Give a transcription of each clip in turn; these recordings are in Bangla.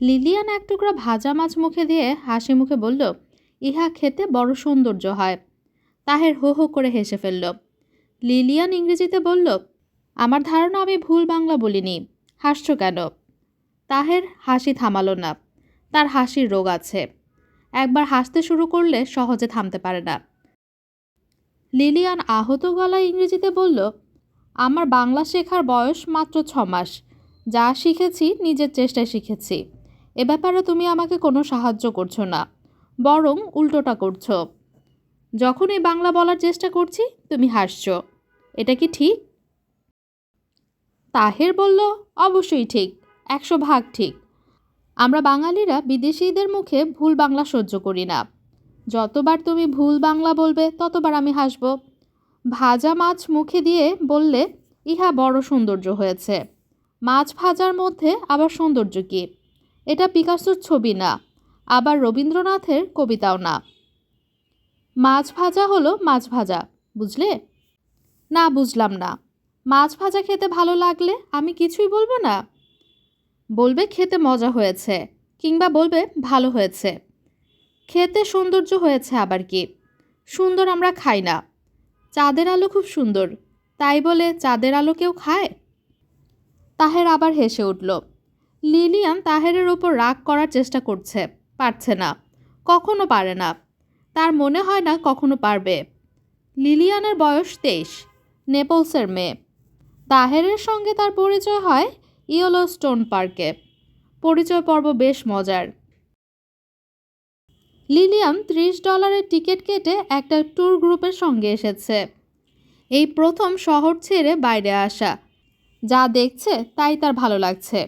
লিলিয়ান এক টুকরা ভাজা মাছ মুখে দিয়ে হাসি মুখে বলল, ইহা খেতে বড় সৌন্দর্য হয়। তাহের হো হো করে হেসে ফেলল। লিলিয়ান ইংরেজিতে বলল, আমার ধারণা আমি ভুল বাংলা বলিনি। হাসছো কেন? তাহের হাসি থামালো না। তার হাসির রোগ আছে। একবার হাসতে শুরু করলে সহজে থামতে পারে না। লিলিয়ান আহত গলায় ইংরেজিতে বলল, আমার বাংলা শেখার বয়স মাত্র 6 মাস। যা শিখেছি নিজের চেষ্টায় শিখেছি। এ ব্যাপারে তুমি আমাকে কোনো সাহায্য করছো না, বরং উল্টোটা করছো। যখনই বাংলা বলার চেষ্টা করছি তুমি হাসছো। এটা কি ঠিক? তাহের বলল, অবশ্যই ঠিক, 100 ভাগ ঠিক। আমরা বাঙালিরা বিদেশিদের মুখে ভুল বাংলা সহ্য করি না। যতবার তুমি ভুল বাংলা বলবে ততবার আমি হাসব। ভাজা মাছ মুখে দিয়ে বললে, ইহা বড় সৌন্দর্য হয়েছে। মাছ ভাজার মধ্যে আবার সৌন্দর্য কি? এটা পিকাসোর ছবি না, আবার রবীন্দ্রনাথের কবিতাও না। মাছ ভাজা হলো মাছ ভাজা, বুঝলে? না, বুঝলাম না। মাছ ভাজা খেতে ভালো লাগলে আমি কিছুই বলবো না? বলবে খেতে মজা হয়েছে, কিংবা বলবে ভালো হয়েছে। খেতে সৌন্দর্য হয়েছে আবার কি? সুন্দর আমরা খাই না। চাঁদের আলো খুব সুন্দর, তাই বলে চাঁদের আলো কেউ খায়? তাহের আবার হেসে উঠল। লিলিয়ান তাহেরের ওপর রাগ করার চেষ্টা করছে, পারছে না, কখনো পারে না। তার মনে হয় না কখনো পারবে। লিলিয়ানের বয়স 23, নেপলসের মেয়ে। তাহেরের সঙ্গে তার পরিচয় হয় ইয়েলোস্টোন পার্কে। পরিচয় পর্ব বেশ মজার। লিলিয়ান $30 টিকিট কেটে একটা ট্যুর গ্রুপের সঙ্গে এসেছে। এই প্রথম শহর ছেড়ে বাইরে আসা। যা দেখছে তাই তার ভালো লাগছে।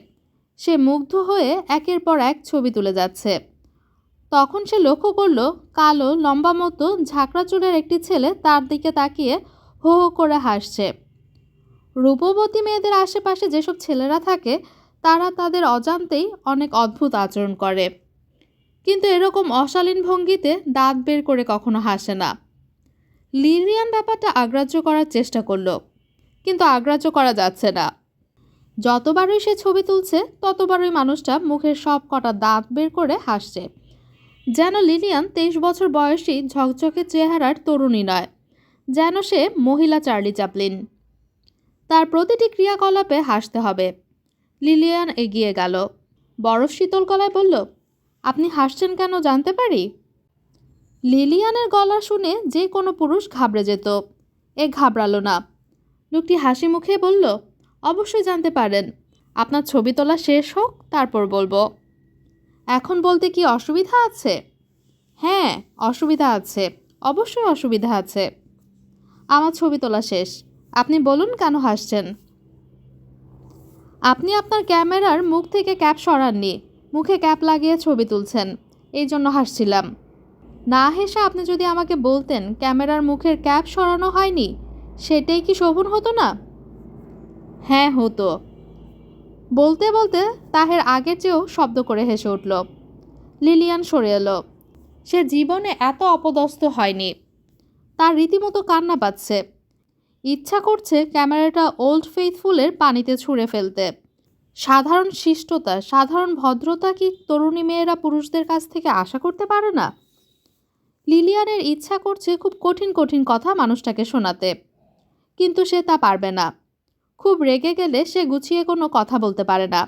সে মুগ্ধ হয়ে একের পর এক ছবি তুলে যাচ্ছে। তখন সে লক্ষ্য করল, কালো লম্বা মতো ঝাঁকড়া চুলের একটি ছেলে তার দিকে তাকিয়ে হো হো করে হাসছে। রূপবতী মেয়েদের আশেপাশে যেসব ছেলেরা থাকে তারা তাদের অজান্তেই অনেক অদ্ভুত আচরণ করে, কিন্তু এরকম অশালীন ভঙ্গিতে দাঁত বের করে কখনো হাসে না। লিলিয়ান ব্যাপারটা আগ্রাহ্য করার চেষ্টা করলো, কিন্তু আগ্রাহ্য করা যাচ্ছে না। যতবারই সে ছবি তুলছে ততবারই মানুষটা মুখের সব কটা দাঁত বের করে হাসছে। যেন লিলিয়ান 23 বছর বয়সী ঝকঝকে চেহারার তরুণী নয়, যেন সে মহিলা চার্লি চ্যাপলিন। তার প্রতিটি ক্রিয়াকলাপে হাসতে হবে। লিলিয়ান এগিয়ে গেল, বরফ শীতল গলায় বলল, আপনি হাসছেন কেন জানতে পারি? লিলিয়ানের গলা শুনে যে কোনো পুরুষ ঘাবড়ে যেত। এ ঘাবড়ালো না। লোকটি হাসি মুখে বলল, অবশ্যই জানতে পারেন। আপনার ছবি তোলা শেষ হোক, তারপর বলবো। এখন বলতে কি অসুবিধা আছে? হ্যাঁ, অসুবিধা আছে, অবশ্যই অসুবিধা আছে। আমার ছবি তোলা শেষ। আপনি বলুন কেন হাসছেন? আপনি আপনার ক্যামেরার মুখ থেকে ক্যাপ সরাননি, মুখে ক্যাপ লাগিয়ে ছবি তুলছেন, এই জন্য হাসছিলাম। না হেসে আপনি যদি আমাকে বলতেন ক্যামেরার মুখের ক্যাপ সরানো হয়নি, সেটাই কি শোভন হতো না? হ্যাঁ হতো। বলতে বলতে তাহের আগের চেয়েও শব্দ করে হেসে উঠল। লিলিয়ান সরে এলো। সে জীবনে এত অপদস্থ হয়নি। তার রীতিমতো কান্না পাচ্ছে। ইচ্ছা করছে ক্যামেরাটা ওল্ড ফেইথফুলের পানিতে ছুঁড়ে ফেলতে। সাধারণ শিষ্টতা, সাধারণ ভদ্রতা কি তরুণী মেয়েরা পুরুষদের কাছ থেকে আশা করতে পারে না? লিলিয়ানের ইচ্ছা করছে খুব কঠিন কঠিন কথা মানুষটাকে শোনাতে, কিন্তু সে তা পারবে না। খুব রেগে গেলে সে গুছিয়ে কোনো কথা বলতে পারে না।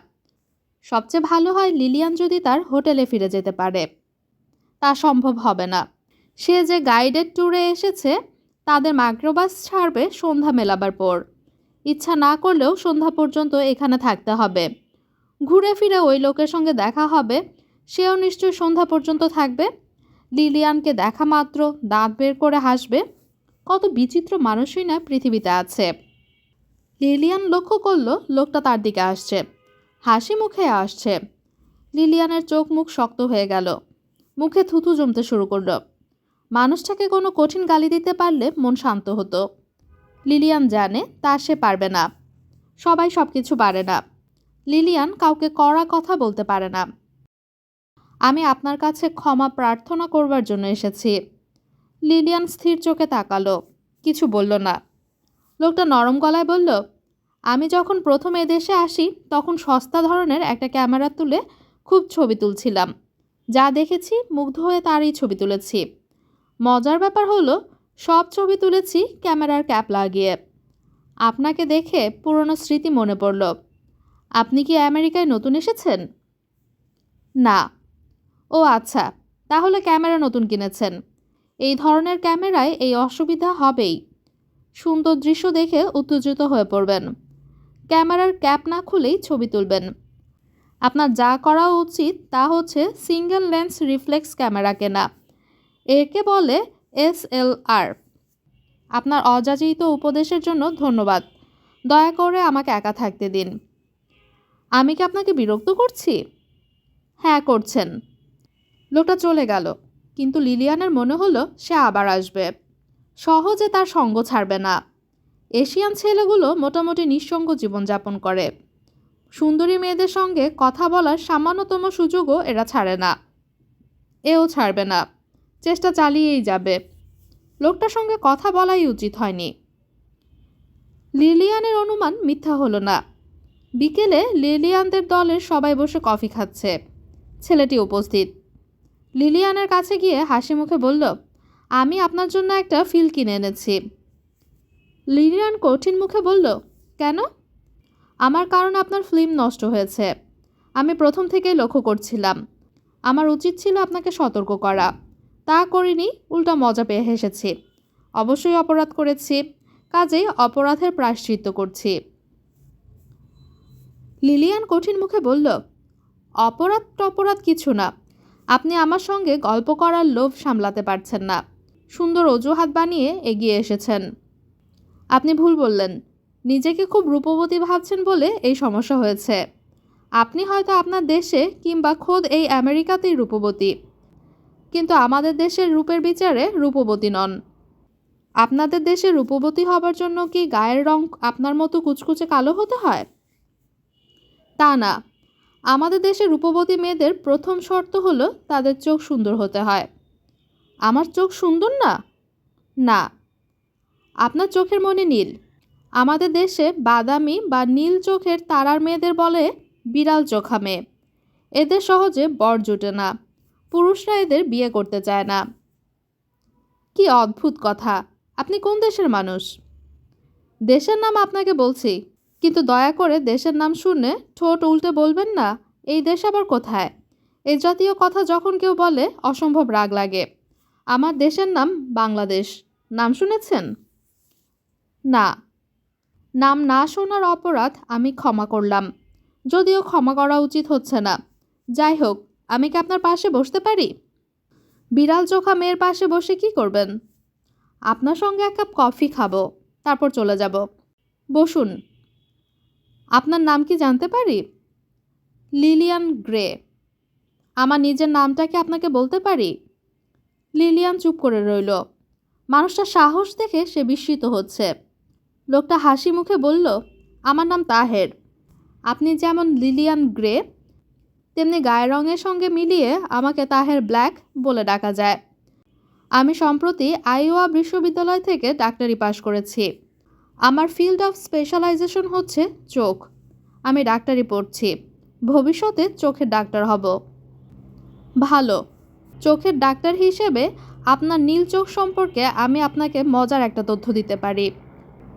সবচেয়ে ভালো হয় লিলিয়ান যদি তার হোটেলে ফিরে যেতে পারে। তা সম্ভব হবে না। সে যে গাইডেড ট্যুরে এসেছে তাদের মাইক্রোবাস ছাড়বে সন্ধ্যা মেলাবার পর। ইচ্ছা না করলেও সন্ধ্যা পর্যন্ত এখানে থাকতে হবে। ঘুরে ফিরে ওই লোকের সঙ্গে দেখা হবে, সেও নিশ্চয়ই সন্ধ্যা পর্যন্ত থাকবে। লিলিয়ানকে দেখা মাত্র দাঁত বের করে হাসবে। কত বিচিত্র মানুষই না পৃথিবীতে আছে। লিলিয়ান লক্ষ্য করল লোকটা তার দিকে আসছে, হাসি মুখে আসছে। লিলিয়ানের চোখ মুখ শক্ত হয়ে গেল, মুখে থুথু জমতে শুরু করলো। মানুষটাকে কোনো কঠিন গালি দিতে পারলে মন শান্ত হতো। লিলিয়ান জানে তা সে পারবে না। সবাই সব কিছু পারে না। লিলিয়ান কাউকে কড়া কথা বলতে পারে না। আমি আপনার কাছে ক্ষমা প্রার্থনা করবার জন্য এসেছি। লিলিয়ান স্থির চোখে তাকালো, কিছু বলল না। লোকটা নরম গলায় বলল, আমি যখন প্রথম এদেশে আসি তখন সস্তা ধরনের একটা ক্যামেরা তুলে খুব ছবি তুলছিলাম। যা দেখেছি মুগ্ধ হয়ে তারই ছবি তুলেছি। মজার ব্যাপার হলো সব ছবি তুলেছি ক্যামেরার ক্যাপ লাগিয়ে। আপনাকে দেখে পুরনো স্মৃতি মনে পড়ল। আপনি কি আমেরিকায় নতুন এসেছেন? না। ও আচ্ছা, তাহলে ক্যামেরা নতুন কিনেছেন। এই ধরনের ক্যামেরায় এই অসুবিধা হবেই। সুন্দর দৃশ্য দেখে উত্তেজিত হয়ে পড়বেন। ক্যামেরার ক্যাপ না খুলেই ছবি তুলবেন। আপনার যা করা উচিত তা হচ্ছে সিঙ্গেল লেন্স রিফ্লেক্স ক্যামেরা কেনা। একে বলে SLR। আপনার অযাচিত উপদেশের জন্য ধন্যবাদ। দয়া করে আমাকে একা থাকতে দিন। আমি কি আপনাকে বিরক্ত করছি? হ্যাঁ, করছেন। লোকটা চলে গেল, কিন্তু লিলিয়ানের মনে হলো সে আবার আসবে। সহজে তার সঙ্গ ছাড়বে না। এশিয়ান ছেলেগুলো মোটামুটি নিঃসঙ্গ জীবনযাপন করে। সুন্দরী মেয়েদের সঙ্গে কথা বলার সামান্যতম সুযোগও এরা ছাড়ে না। এও ছাড়বে না। চেষ্টা চালিয়েই যাবে। লোকটার সঙ্গে কথা বলাই উচিত হয়নি। লিলিয়ানের অনুমান মিথ্যা হলো না। বিকেলে লিলিয়ানদের দলের সবাই বসে কফি খাচ্ছে। ছেলেটি উপস্থিত। লিলিয়ানের কাছে গিয়ে হাসি মুখে বলল, আমি আপনার জন্য একটা ফিল কিনে এনেছি। লিলিয়ান কঠিন মুখে বলল, কেন? আমার কারণে আপনার ফিল্ম নষ্ট হয়েছে। আমি প্রথম থেকেই লক্ষ্য করছিলাম। আমার উচিত ছিল আপনাকে সতর্ক করা। তা করিনি, উল্টা মজা পেয়ে হেসেছি। অবশ্যই অপরাধ করেছি, কাজেই অপরাধের প্রায়শ্চিত্ত করছি। লিলিয়ান কঠিন মুখে বলল, অপরাধ কিছু না। আপনি আমার সঙ্গে গল্প করার লোভ সামলাতে পারছেন না। সুন্দর অজুহাত বানিয়ে এগিয়ে এসেছেন। আপনি ভুল বললেন। নিজেকে খুব রূপবতী ভাবছেন বলে এই সমস্যা হয়েছে। আপনি হয়তো আপনার দেশে কিংবা খোদ এই আমেরিকাতেই রূপবতী, কিন্তু আমাদের দেশের রূপের বিচারে রূপবতী নন। আপনাদের দেশে রূপবতী হবার জন্য কি গায়ের রং আপনার মতো কুচকুচে কালো হতে হয়? তা না। আমাদের দেশে রূপবতী মেয়েদের প্রথম শর্ত হলো তাদের চোখ সুন্দর হতে হয়। আমার চোখ সুন্দর না? না। আপনার চোখের মনে নীল। আমাদের দেশে বাদামি বা নীল চোখের তারার মেয়েদের বলে বিড়াল চোখা মেয়ে। এদের সহজে বর জোটে না। পুরুষরা এদের বিয়ে করতে চায় না। কি অদ্ভুত কথা! আপনি কোন দেশের মানুষ? দেশের নাম আপনাকে বলছি, কিন্তু দয়া করে দেশের নাম শুনে ঠোঁট উল্টে বলবেন না, এই দেশ আবার কোথায়। এই জাতীয় কথা যখন কেউ বলে অসম্ভব রাগ লাগে। আমার দেশের নাম বাংলাদেশ। নাম শুনেছেন? না। নাম না শোনার অপরাধ আমি ক্ষমা করলাম, যদিও ক্ষমা করা উচিত হচ্ছে না। যাই হোক, আমি কি আপনার পাশে বসতে পারি? বিড়াল চোখা মেয়ের পাশে বসে কি করবেন? আপনার সঙ্গে এক কাপ কফি খাবো, তারপর চলে যাব। বসুন। আপনার নাম কি জানতে পারি? Lilian grey. আমার নিজের নামটা কি আপনাকে বলতে পারি? লিলিয়ান চুপ করে রইল। মানুষটা সাহস দেখে সে বিস্মিত হচ্ছে। লোকটা হাসি মুখে বলল, আমার নাম তাহের। আপনি যেমন লিলিয়ান গ্রে, তেমনি গায়ের রঙের সঙ্গে মিলিয়ে আমাকে তাহের ব্ল্যাক বলে ডাকা যায়। আমি সম্প্রতি আইওয়া বিশ্ববিদ্যালয় থেকে ডাক্তারি পাশ করেছি। আমার ফিল্ড অফ স্পেশালাইজেশন হচ্ছে চোখ। আমি ডাক্তারি পড়ছি। ভবিষ্যতে চোখের ডাক্তার হব। ভালো। চোখের ডাক্তার হিসেবে আপনার নীল চোখ সম্পর্কে আমি আপনাকে মজার একটা তথ্য দিতে পারি।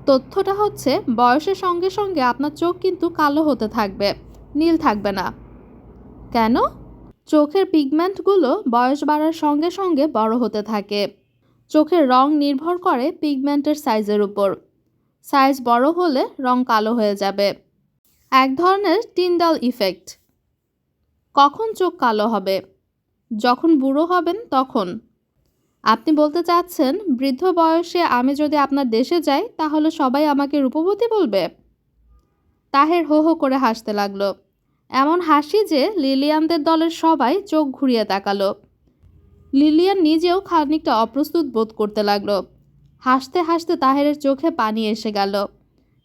তথ্যটা হচ্ছে, বয়সের সঙ্গে সঙ্গে আপনার চোখ কিন্তু কালো হতে থাকবে, নীল থাকবে না। কেন? চোখের পিগমেন্টগুলো বয়স বাড়ার সঙ্গে সঙ্গে বড় হতে থাকে। চোখের রং নির্ভর করে পিগমেন্টের সাইজের উপর। সাইজ বড় হলে রং কালো হয়ে যাবে। এক ধরনের টিন্ডাল ইফেক্ট। কখন চোখ কালো হবে? যখন বুড়ো হবেন তখন। আপনি বলতে চাচ্ছেন বৃদ্ধ বয়সে আমি যদি আপনার দেশে যাই তাহলে সবাই আমাকে রূপবতী বলবে? তাহের হো হো করে হাসতে লাগলো। এমন হাসি যে লিলিয়ানদের দলের সবাই চোখ ঘুরিয়ে তাকালো। লিলিয়ান নিজেও খানিকটা অপ্রস্তুত বোধ করতে লাগলো। হাসতে হাসতে তাহেরের চোখে পানি এসে গেল।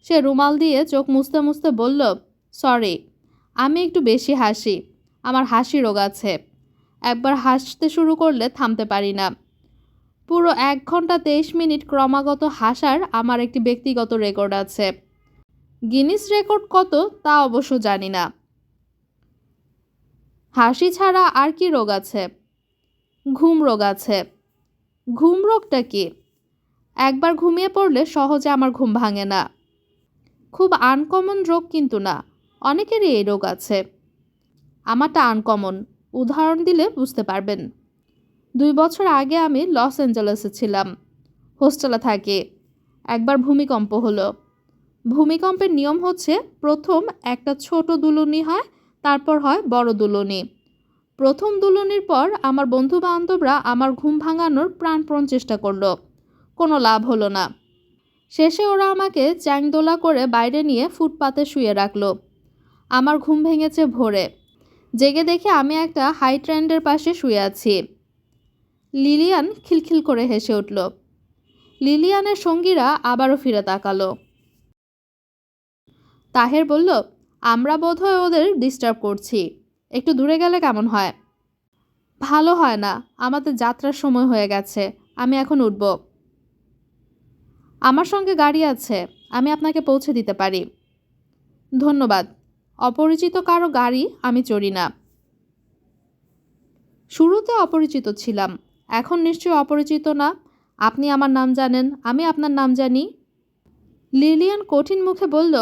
সে রুমাল দিয়ে চোখ মুছতে মুছতে বলল, সরি, আমি একটু বেশি হাসি। আমার হাসি রোগ আছে। একবার হাসতে শুরু করলে থামতে পারি না। পুরো 1 ঘন্টা 23 মিনিট ক্রমাগত হাসার আমার একটি ব্যক্তিগত রেকর্ড আছে। গিনিস রেকর্ড কত তা অবশ্য জানি না। হাসি ছাড়া আর কি রোগ আছে? ঘুম রোগ আছে। ঘুম রোগটা কি? একবার ঘুমিয়ে পড়লে সহজে আমার ঘুম ভাঙে না। খুব আনকমন রোগ কিন্তু না, অনেকেরই এই রোগ আছে। আমারটা আনকমন, উদাহরণ দিলে বুঝতে পারবেন। 2 বছর আগে আমি লস অ্যাঞ্জেলেসে ছিলাম, হোস্টেলে থাকি। একবার ভূমিকম্প হলো। ভূমিকম্পের নিয়ম হচ্ছে প্রথম একটা ছোট দুলুনি হয়, তারপর হয় বড় দুলুনি। প্রথম দুলুনির পর আমার বন্ধু বান্ধবরা আমার ঘুম ভাঙানোর প্রাণপণ চেষ্টা করলো, কোনো লাভ হলো না। শেষে ওরা আমাকে চ্যাংদোলা করে বাইরে নিয়ে ফুটপাতে শুয়ে রাখলো। আমার ঘুম ভেঙেছে ভোরে। জেগে দেখে আমি একটা হাই ট্রেন্ডের পাশে শুয়ে আছি। লিলিয়ান খিলখিল করে হেসে উঠল। লিলিয়ানের সঙ্গীরা আবারও ফিরে তাকালো। তাহের বলল, আমরা বোধহয় ওদের ডিস্টার্ব করছি, একটু দূরে গেলে কেমন হয়? ভালো হয় না, আমাদের যাত্রার সময় হয়ে গেছে, আমি এখন উঠব। আমার সঙ্গে গাড়ি আছে, আমি আপনাকে পৌঁছে দিতে পারি। ধন্যবাদ, অপরিচিত কারো গাড়ি আমি চড়ি না। শুরুতে অপরিচিত ছিলাম, এখন নিশ্চয়ই অপরিচিত না। আপনি আমার নাম জানেন, আমি আপনার নাম জানি। লিলিয়ান কঠিন মুখে বলল,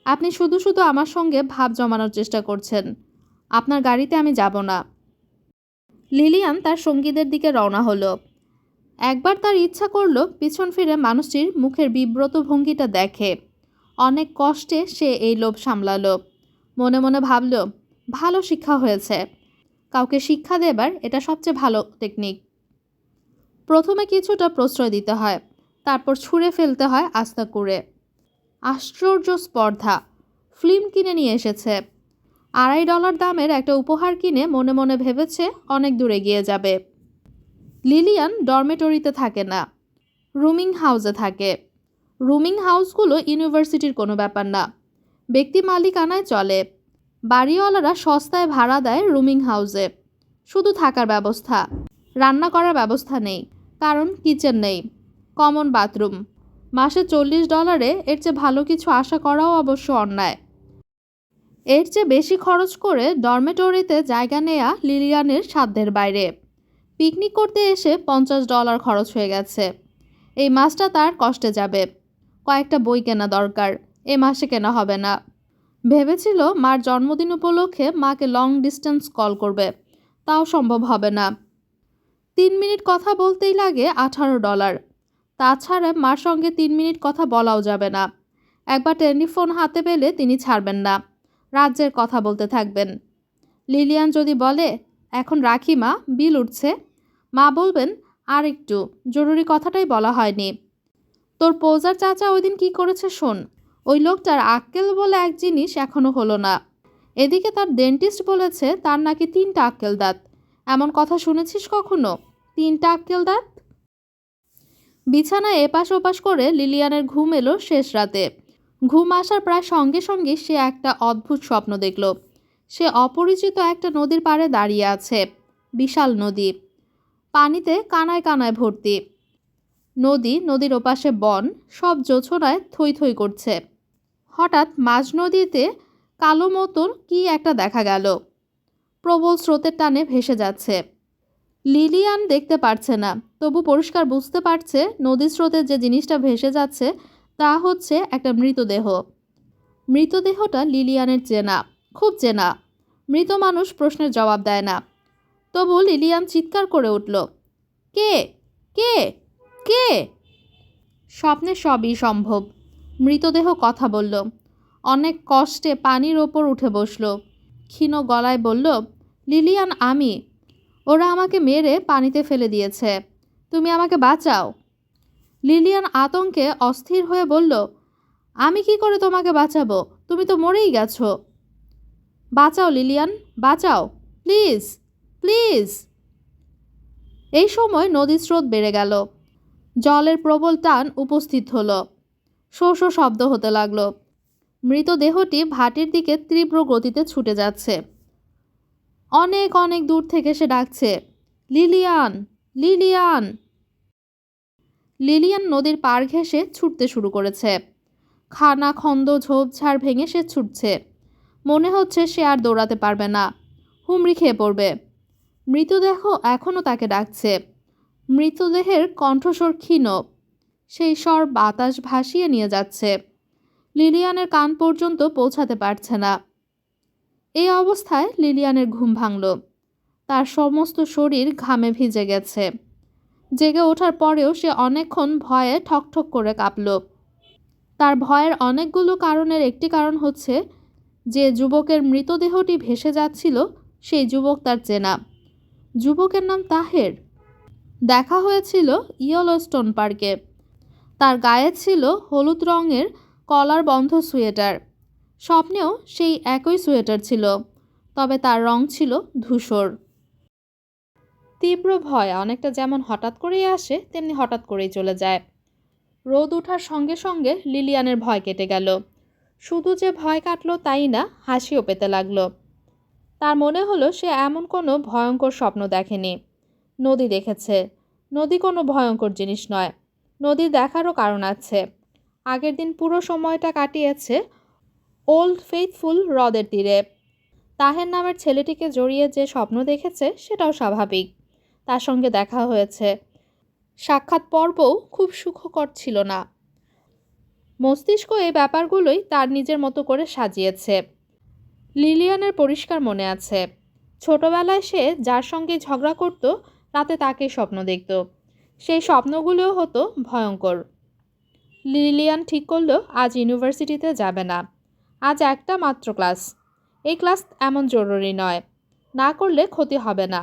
আপনি শুধু শুধু আমার সঙ্গে ভাব জমানোর চেষ্টা করছেন। আপনার গাড়িতে আমি যাব না। লিলিয়ান তার সঙ্গীদের দিকে রওনা হলো। একবার তার ইচ্ছা করল পিছন ফিরে মানুষটির মুখের বিব্রত ভঙ্গিটা দেখে। অনেক কষ্টে সে এই লোভ সামলালো। মনে মনে ভাবল, ভালো শিক্ষা হয়েছে। কাউকে শিক্ষা দেবার এটা সবচেয়ে ভালো টেকনিক। প্রথমে কিছুটা প্রশ্রয় দিতে হয়, তারপর ছুঁড়ে ফেলতে হয় আস্তা করে। আশ্চর্য স্পর্ধা। ফিল্ম কিনে নিয়ে এসেছে। $2.5 দামের একটা উপহার কিনে মনে মনে ভেবেছে অনেক দূরে গিয়ে যাবে। লিলিয়ান ডরমেটরিতে থাকে না, রুমিং হাউসে থাকে। রুমিং হাউসগুলো ইউনিভার্সিটির কোনো ব্যাপার না, ব্যক্তি মালিকানায় চলে। বাড়িওয়ালারা সস্তায় ভাড়া দেয় রুমিং হাউসে। শুধু থাকার ব্যবস্থা, রান্না করার ব্যবস্থা নেই, কারণ কিচেন নেই, কমন বাথরুম। মাসে $40 এর চেয়ে ভালো কিছু আশা করাও অবশ্য অন্যায়। এর চেয়ে বেশি খরচ করে ডরমেটরিতে জায়গা নেয়া লিলিয়ানের সাধ্যের বাইরে। পিকনিক করতে এসে $50 খরচ হয়ে গেছে। এই মাসটা তার কষ্টে যাবে। কয়েকটা বই কেনা দরকার, এ মাসে কেনা হবে না। ভেবেছিল মার জন্মদিন উপলক্ষে মাকে লং ডিস্টেন্স কল করবে, তাও সম্ভব হবে না। 3 মিনিট কথা বলতেই লাগে $18। তাছাড়া মার সঙ্গে 3 মিনিট কথা বলাও যাবে না। একবার টেলিফোন হাতে পেলে তিনি ছাড়বেন না, রাজ্যের কথা বলতে থাকবেন। লিলিয়ান যদি বলে, এখন রাখি মা, বিল উঠছে, মা বলবেন, আর একটু, জরুরি কথাটাই বলা হয়নি। তোর পৌজার চাচা ওই দিন কী করেছে শোন। ওই লোকটার আক্কেল বলে এক জিনিস এখনো হলো না। এদিকে তার ডেন্টিস্ট বলেছে তার নাকি 3টা আক্কেল দাঁত। এমন কথা শুনেছিস কখনো? 3টা আক্কেল দাঁত? বিছানায় এপাশ ওপাশ করে লিলিয়ানের ঘুম এলো শেষ রাতে। ঘুম আসার প্রায় সঙ্গে সঙ্গে সে একটা অদ্ভুত স্বপ্ন দেখল। সে অপরিচিত একটা নদীর পাড়ে দাঁড়িয়ে আছে। বিশাল নদী, পানিতে কানায় কানায় ভর্তি। নদীর ওপাশে বন, সব জোছনায় থই থই করছে। হঠাৎ মাঝ নদীতে কালো মতন কি একটা দেখা গেল, প্রবল স্রোতের টানে ভেসে যাচ্ছে। লিলিয়ান দেখতে পারছে না, তবু পরিষ্কার বুঝতে পারছে নদীর স্রোতে যে জিনিসটা ভেসে যাচ্ছে তা হচ্ছে একটা মৃতদেহ। মৃতদেহটা লিলিয়ানের চেনা, খুব চেনা। মৃত মানুষ প্রশ্নের জবাব দেয় না। তবু লিলিয়ান চিৎকার করে উঠল, কে কে কে? স্বপ্নে সবই সম্ভব। মৃতদেহ কথা বলল, অনেক কষ্টে পানির ওপর উঠে বসল। ক্ষীণ গলায় বলল, লিলিয়ান আমি। ওরা আমাকে মেরে পানিতে ফেলে দিয়েছে, তুমি আমাকে বাঁচাও। লিলিয়ান আতঙ্কে অস্থির হয়ে বলল, আমি কি করে তোমাকে বাঁচাবো, তুমি তো মরেই গেছো। বাঁচাও লিলিয়ান, বাঁচাও, প্লিজ প্লিজ। এই সময় নদীর স্রোত বেড়ে গেল। জলের প্রবল টান উপস্থিত হলো। শো শো শব্দ হতে লাগলো। মৃতদেহটি ভাটির দিকে তীব্র গতিতে ছুটে যাচ্ছে। অনেক অনেক দূর থেকে সে ডাকছে, লিলিয়ান লিলিয়ান। লিলিয়ান নদীর পাড় ঘেঁষে ছুটতে শুরু করেছে। খানা খন্দ ঝোপঝাড় ভেঙে সে ছুটছে। মনে হচ্ছে সে আর দৌড়াতে পারবে না। হুমড়ি খেয়ে পড়বে। মৃতদেহ এখনও তাকে ডাকছে। মৃতদেহের কণ্ঠস্বর ক্ষীণ, সেই স্বর বাতাস ভাসিয়ে নিয়ে যাচ্ছে, লিলিয়ানের কান পর্যন্ত পৌঁছাতে পারছে না। এই অবস্থায় লিলিয়ানের ঘুম ভাঙল। তার সমস্ত শরীর ঘামে ভিজে গেছে। জেগে ওঠার পরেও সে অনেকক্ষণ ভয়ে ঠকঠক করে কাঁপল। তার ভয়ের অনেকগুলো কারণের একটি কারণ হচ্ছে, যে যুবকের মৃতদেহটি ভেসে যাচ্ছিল সেই যুবক তার চেনা। যুবকের নাম তাহের। দেখা হয়েছিল ইয়েলোস্টোন পার্কে। তার গায়ে ছিল হলুদ রঙের কলার বন্ধ সোয়েটার। স্বপ্নেও সেই একই সোয়েটার ছিল, তবে তার রং ছিল ধূসর। তীব্র ভয় অনেকটা যেমন হঠাৎ করেই আসে, তেমনি হঠাৎ করেই চলে যায়। রোদ ওঠার সঙ্গে সঙ্গে লিলিয়ানের ভয় কেটে গেল। শুধু যে ভয় কাটল তাই না, হাসিও পেতে লাগলো। তার মনে হলো সে এমন কোনো ভয়ঙ্কর স্বপ্ন দেখেনি। নদী দেখেছে। নদী কোনো ভয়ঙ্কর জিনিস নয়। নদী দেখারও কারণ আছে। আগের দিন পুরো সময়টা কাটিয়েছে ওল্ড ফেইথফুল হ্রদের তীরে। তাহের নামের ছেলেটিকে জড়িয়ে যে স্বপ্ন দেখেছে সেটাও স্বাভাবিক। তার সঙ্গে দেখা হয়েছে। সাক্ষাৎ পর্বও খুব সুখকর ছিল না। মস্তিষ্ক এই ব্যাপারগুলোই তার নিজের মতো করে সাজিয়েছে। লিলিয়ানের পরিষ্কার মনে আছে, ছোটবেলায় সে যার সঙ্গে ঝগড়া করত রাতে তাকে স্বপ্ন দেখত। সেই স্বপ্নগুলোও হতো ভয়ঙ্কর। লিলিয়ান ঠিক করলো আজ ইউনিভার্সিটিতে যাবে না। আজ একটা মাত্র ক্লাস। এই ক্লাস এমন জরুরি নয়, না করলে ক্ষতি হবে না।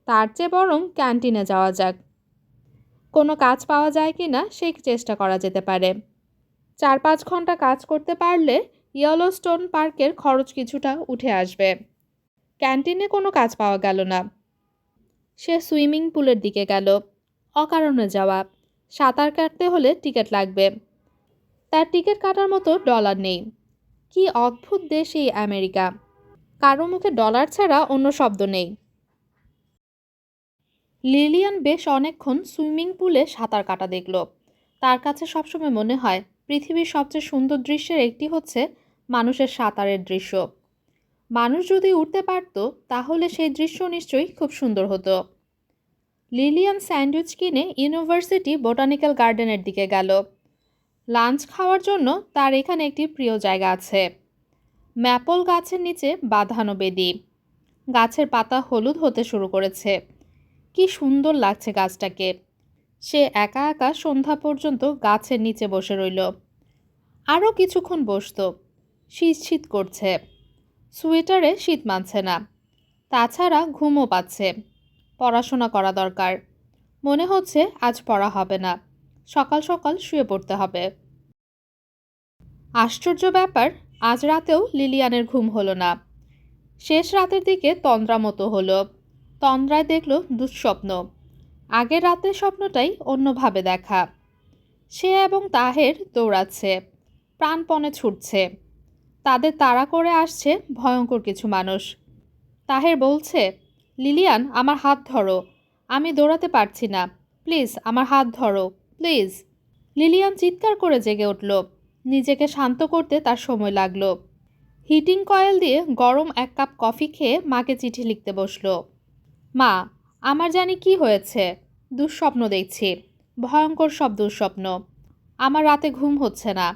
তার চেয়ে বরং ক্যান্টিনে যাওয়া যাক। কোনো কাজ পাওয়া যায় কি না সেই চেষ্টা করা যেতে পারে। 4-5 ঘন্টা কাজ করতে পারলে ইয়েলোস্টোন পার্কের খরচ কিছুটা উঠে আসবে। ক্যান্টিনে কোনো কাজ পাওয়া গেল না। সে সুইমিং পুলের দিকে গেল। অকারণে যাওয়া। সাঁতার কাটতে হলে টিকিট লাগবে। তার টিকিট কাটার মতো ডলার নেই। কি অদ্ভুত দেশ এই আমেরিকা! কারো মুখে ডলার ছাড়া অন্য শব্দ নেই। লিলিয়ান বেশ অনেকক্ষণ সুইমিং পুলে সাঁতার কাটা দেখল। তার কাছে সবসময় মনে হয় পৃথিবীর সবচেয়ে সুন্দর দৃশ্যের একটি হচ্ছে মানুষের সাঁতারের দৃশ্য। মানুষ যদি উঠতে পারত তাহলে সেই দৃশ্য নিশ্চয়ই খুব সুন্দর হতো। লিলিয়ান স্যান্ডউইচ কিনে ইউনিভার্সিটি বোটানিক্যাল গার্ডেনের দিকে গেল। লাঞ্চ খাওয়ার জন্য তার এখানে একটি প্রিয় জায়গা আছে। ম্যাপল গাছের নিচে বাঁধানো বেদি। গাছের পাতা হলুদ হতে শুরু করেছে। কি সুন্দর লাগছে গাছটাকে। সে একা একা সন্ধ্যা পর্যন্ত গাছের নিচে বসে রইল। আরও কিছুক্ষণ বসত। শীত শীত করছে। সোয়েটারে শীত মানছে না। তাছাড়া ঘুমও পাচ্ছে। পড়াশোনা করা দরকার। মনে হচ্ছে আজ পড়া হবে না। সকাল সকাল শুয়ে পড়তে হবে। আশ্চর্য ব্যাপার, আজ রাতেও লিলিয়ানের ঘুম হলো না। শেষ রাতের দিকে তন্দ্রা মতো হলো। তন্দ্রায় দেখল দুঃস্বপ্ন। আগের রাতের স্বপ্নটাই অন্যভাবে দেখা। সে এবং তাহের দৌড়াচ্ছে, প্রাণপণে ছুটছে। তাদের তাড়া করে আসছে ভয়ঙ্কর কিছু মানুষ। তাহের বলছে, লিলিয়ান আমার হাত ধরো, আমি দৌড়াতে পারছি না, প্লিজ আমার হাত ধরো, প্লিজ। লিলিয়ান চিৎকার করে জেগে উঠল। নিজেকে শান্ত করতে তার সময় লাগলো। হিটিং কয়েল দিয়ে গরম 1 কাপ কফি খেয়ে মাকে চিঠি লিখতে বসল। মা, আমার জানি কি হয়েছে। দুঃস্বপ্ন দেখছি, ভয়ঙ্কর সব দুঃস্বপ্ন। আমার রাতে ঘুম হচ্ছে না।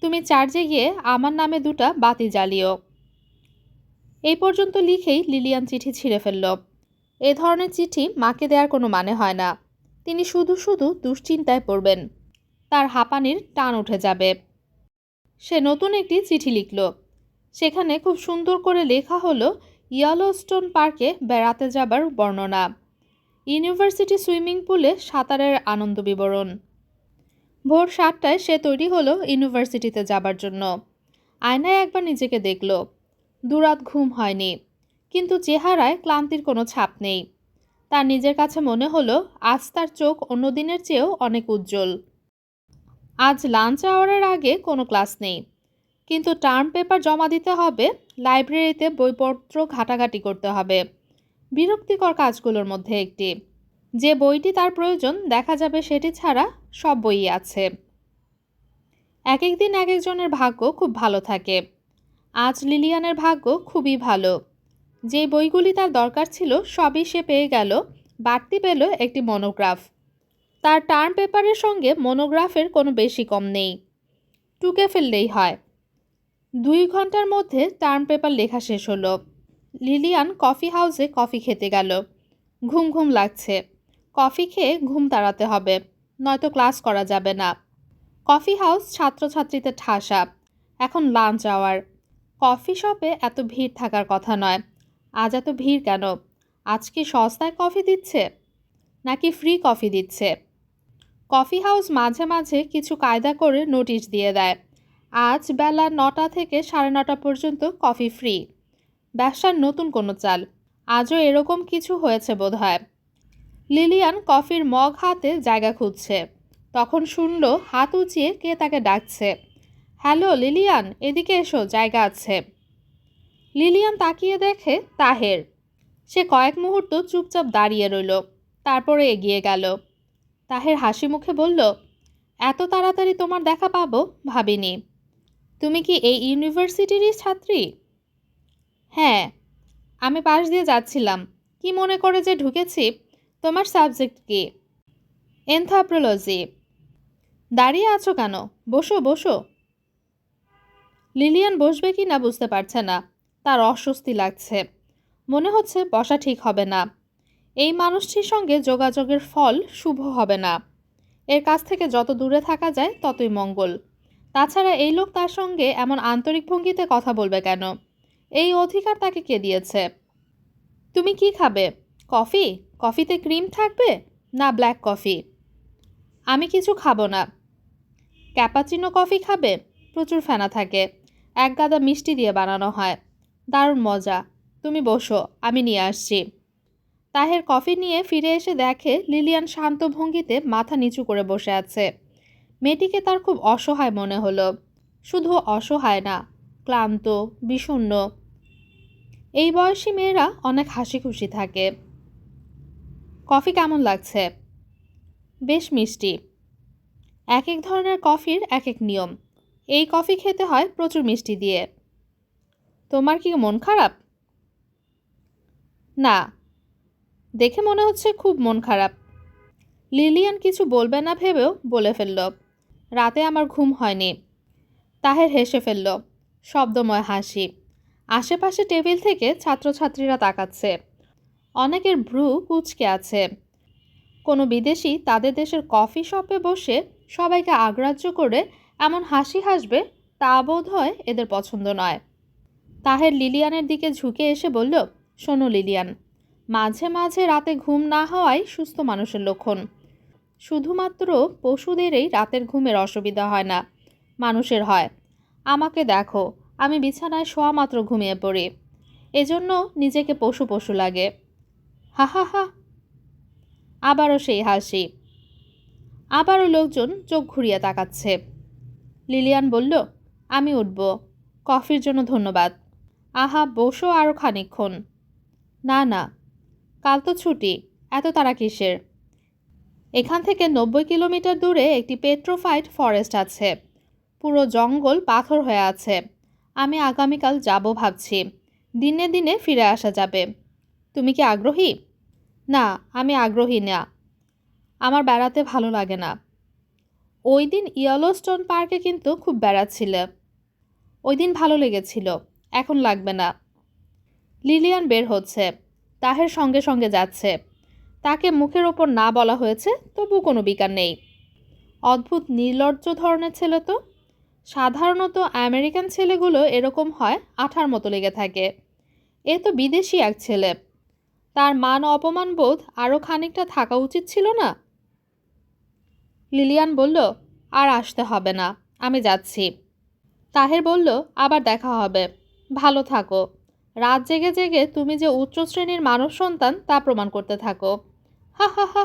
তুমি চার্জে গিয়ে আমার নামে 2টা বাতি জ্বালিও। এই পর্যন্ত লিখেই লিলিয়ান চিঠি ছিঁড়ে ফেলল। এ ধরনের চিঠি মাকে দেওয়ার কোনো মানে হয় না। তিনি শুধু শুধু দুশ্চিন্তায় পড়বেন। তার হাঁপানির টান উঠে যাবে। সে নতুন একটি চিঠি লিখল। সেখানে খুব সুন্দর করে লেখা হলো ইয়েলোস্টোন পার্কে বেড়াতে যাবার বর্ণনা, ইউনিভার্সিটি সুইমিং পুলে সাঁতারের আনন্দ বিবরণ। ভোর 7টায় সে তৈরি হলো ইউনিভার্সিটিতে যাবার জন্য। আয়নায় একবার নিজেকে দেখল। দুরাত ঘুম হয়নি, কিন্তু চেহারায় ক্লান্তির কোনো ছাপ নেই। তার নিজের কাছে মনে হলো আজ তার চোখ অন্য দিনের চেয়েও অনেক উজ্জ্বল। আজ লাঞ্চ আওয়ারের আগে কোনো ক্লাস নেই, কিন্তু টার্ম পেপার জমা দিতে হবে, লাইব্রেরিতে বইপত্র ঘাটাঘাটি করতে হবে। বিরক্তিকর কাজগুলোর মধ্যে একটি। যে বইটি তার প্রয়োজন দেখা যাবে সেটি ছাড়া সব বইই আছে। এক এক দিন এক একজনের ভাগ্য খুব ভালো থাকে। আজ লিলিয়ানের ভাগ্য খুবই ভালো। যে বইগুলি তার দরকার ছিল সবই সে পেয়ে গেল, বাড়তি পেল একটি মনোগ্রাফ। তার টার্ম পেপারের সঙ্গে মনোগ্রাফের কোনো বেশি কম নেই, টুকে ফেললেই হয়। 2 ঘন্টার মধ্যে টার্ম পেপার লেখা শেষ হলো। লিলিয়ান কফি হাউসে কফি খেতে গেল। ঘুম ঘুম লাগছে, কফি খেয়ে ঘুম তাড়াতে হবে, নয়তো ক্লাস করা যাবে না। কফি হাউস ছাত্রছাত্রীতে ঠাসা। এখন লাঞ্চ আওয়ার। কফি শপে এত ভিড় থাকার কথা নয়। আজ এত ভিড় কেন? আজ কি সস্তায় কফি দিচ্ছে নাকি ফ্রি কফি দিচ্ছে? কফি হাউস মাঝে মাঝে কিছু কায়দা করে নোটিশ দিয়ে দেয়, আজ বেলা 9টা থেকে 9:30 পর্যন্ত কফি ফ্রি। ব্যবসার নতুন কোনো চাল। আজও এরকম কিছু হয়েছে বোধহয়। লিলিয়ান কফির মগ হাতে জায়গা খুঁজছে, তখন শুনল হাত উঁচিয়ে কে তাকে ডাকছে। হ্যালো লিলিয়ান, এদিকে এসো, জায়গা আছে। লিলিয়ান তাকিয়ে দেখে তাহের। সে কয়েক মুহূর্ত চুপচাপ দাঁড়িয়ে রইল, তারপরে এগিয়ে গেল। তাহের হাসি মুখে বলল, এত তাড়াতাড়ি তোমার দেখা পাবো ভাবিনি। তুমি কি এই ইউনিভার্সিটিরই ছাত্রী? হ্যাঁ, আমি পাশ দিয়ে যাচ্ছিলাম, কি মনে করে যে ঢুকেছি। তোমার সাবজেক্ট কি? এনথ্রোপোলজি। দাঁড়িয়ে আছো কেন? বসো বসো। লিলিয়ান বসবে কি না বুঝতে পারছে না। তার অস্বস্তি লাগছে, মনে হচ্ছে বসা ঠিক হবে না। এই মানুষটির সঙ্গে যোগাযোগের ফল শুভ হবে না। এর কাছ থেকে যত দূরে থাকা যায় ততই মঙ্গল। তাছাড়া এই লোক তার সঙ্গে এমন আন্তরিক ভঙ্গিতে কথা বলবে কেন? এই অধিকার তাকে কে দিয়েছে? তুমি কি খাবে? কফি? কফিতে ক্রিম থাকবে না ব্ল্যাক কফি? আমি কিছু খাবো না। ক্যাপাচিনো কফি খাবে? প্রচুর ফেনা থাকে, এক গাদা মিষ্টি দিয়ে বানানো হয়, দারুণ মজা। তুমি বসো, আমি নিয়ে আসছি। তাহের কফি নিয়ে ফিরে এসে দেখে লিলিয়ান শান্ত ভঙ্গিতে মাথা নিচু করে বসে আছে। মেয়েটিকে তার খুব অসহায় মনে হলো। শুধু অসহায় না, ক্লান্ত, বিষণ্ণ। এই বয়সী মেয়েরা অনেক হাসি খুশি থাকে। কফি কেমন লাগছে? বেশ মিষ্টি। এক এক ধরনের কফির এক এক নিয়ম। এই কফি খেতে হয় প্রচুর মিষ্টি দিয়ে। তোমার কি মন খারাপ? না, দেখে মনে হচ্ছে খুব মন খারাপ। লিলিয়ান কিছু বলবে না ভেবেও বলে ফেলল, রাতে আমার ঘুম হয়নি। তাহের হেসে ফেলল, শব্দময় হাসি। আশেপাশে টেবিল থেকে ছাত্রছাত্রীরা তাকাচ্ছে। অনেকের ভ্রু কুঁচকে আছে। কোনো বিদেশি তাদের দেশের কফি শপে বসে সবাইকে আগ্রাহ্য করে এমন হাসি হাসবে, তা বোধ হয় এদের পছন্দ নয়। তাহের লিলিয়ানের দিকে ঝুঁকে এসে বলল, শোনো লিলিয়ান, মাঝে মাঝে রাতে ঘুম না হওয়াই সুস্থ মানুষের লক্ষণ। শুধুমাত্র পশুদেরই রাতের ঘুমের অসুবিধা হয় না, মানুষের হয়। আমাকে দেখো, আমি বিছানায় শোয়া মাত্র ঘুমিয়ে পড়ি, এজন্য নিজেকে পশু পশু লাগে। হা হা হা। আবারও সেই হাসি। আবারও লোকজন চোখ ঘুরিয়ে তাকাচ্ছে। লিলিয়ান বলল, আমি উঠব। কফির জন্য ধন্যবাদ। আহা, বসো আরও খানিকক্ষণ। না না, কাল তো ছুটি, এত তাড়া কিসের? এখান থেকে 90 কিলোমিটার দূরে একটি পেট্রোফাইট ফরেস্ট আছে। পুরো জঙ্গল পাথর হয়ে আছে। আমি আগামীকাল যাব ভাবছি। দিনে দিনে ফিরে আসা যাবে। তুমি কি আগ্রহী? না, আমি আগ্রহী না। আমার বেড়াতে ভালো লাগে না। ওই দিন ইয়েলোস্টোন পার্কে কিন্তু খুব বেড়াচ্ছিলে। ওই দিন ভালো লেগেছিল, এখন লাগবে না। লিলিয়ান বের হচ্ছে, তাহের সঙ্গে সঙ্গে যাচ্ছে। তাকে মুখের ওপর না বলা হয়েছে, তবু কোনো বিকার নেই। অদ্ভুত নির্লজ্জ ধরনের ছেলে তো। সাধারণত আমেরিকান ছেলেগুলো এরকম হয়, আঠার মতো লেগে থাকে। এ তো বিদেশি এক ছেলে, তার মান অপমান বোধ আরও খানিকটা থাকা উচিত ছিল না? লিলিয়ান বলল, আর আসতে হবে না, আমি যাচ্ছি। তাহের বলল, আবার দেখা হবে, ভালো থাকো। রাত জেগে জেগে তুমি যে উচ্চ শ্রেণীর মানব সন্তান তা প্রমাণ করতে থাকো। হা হা হা।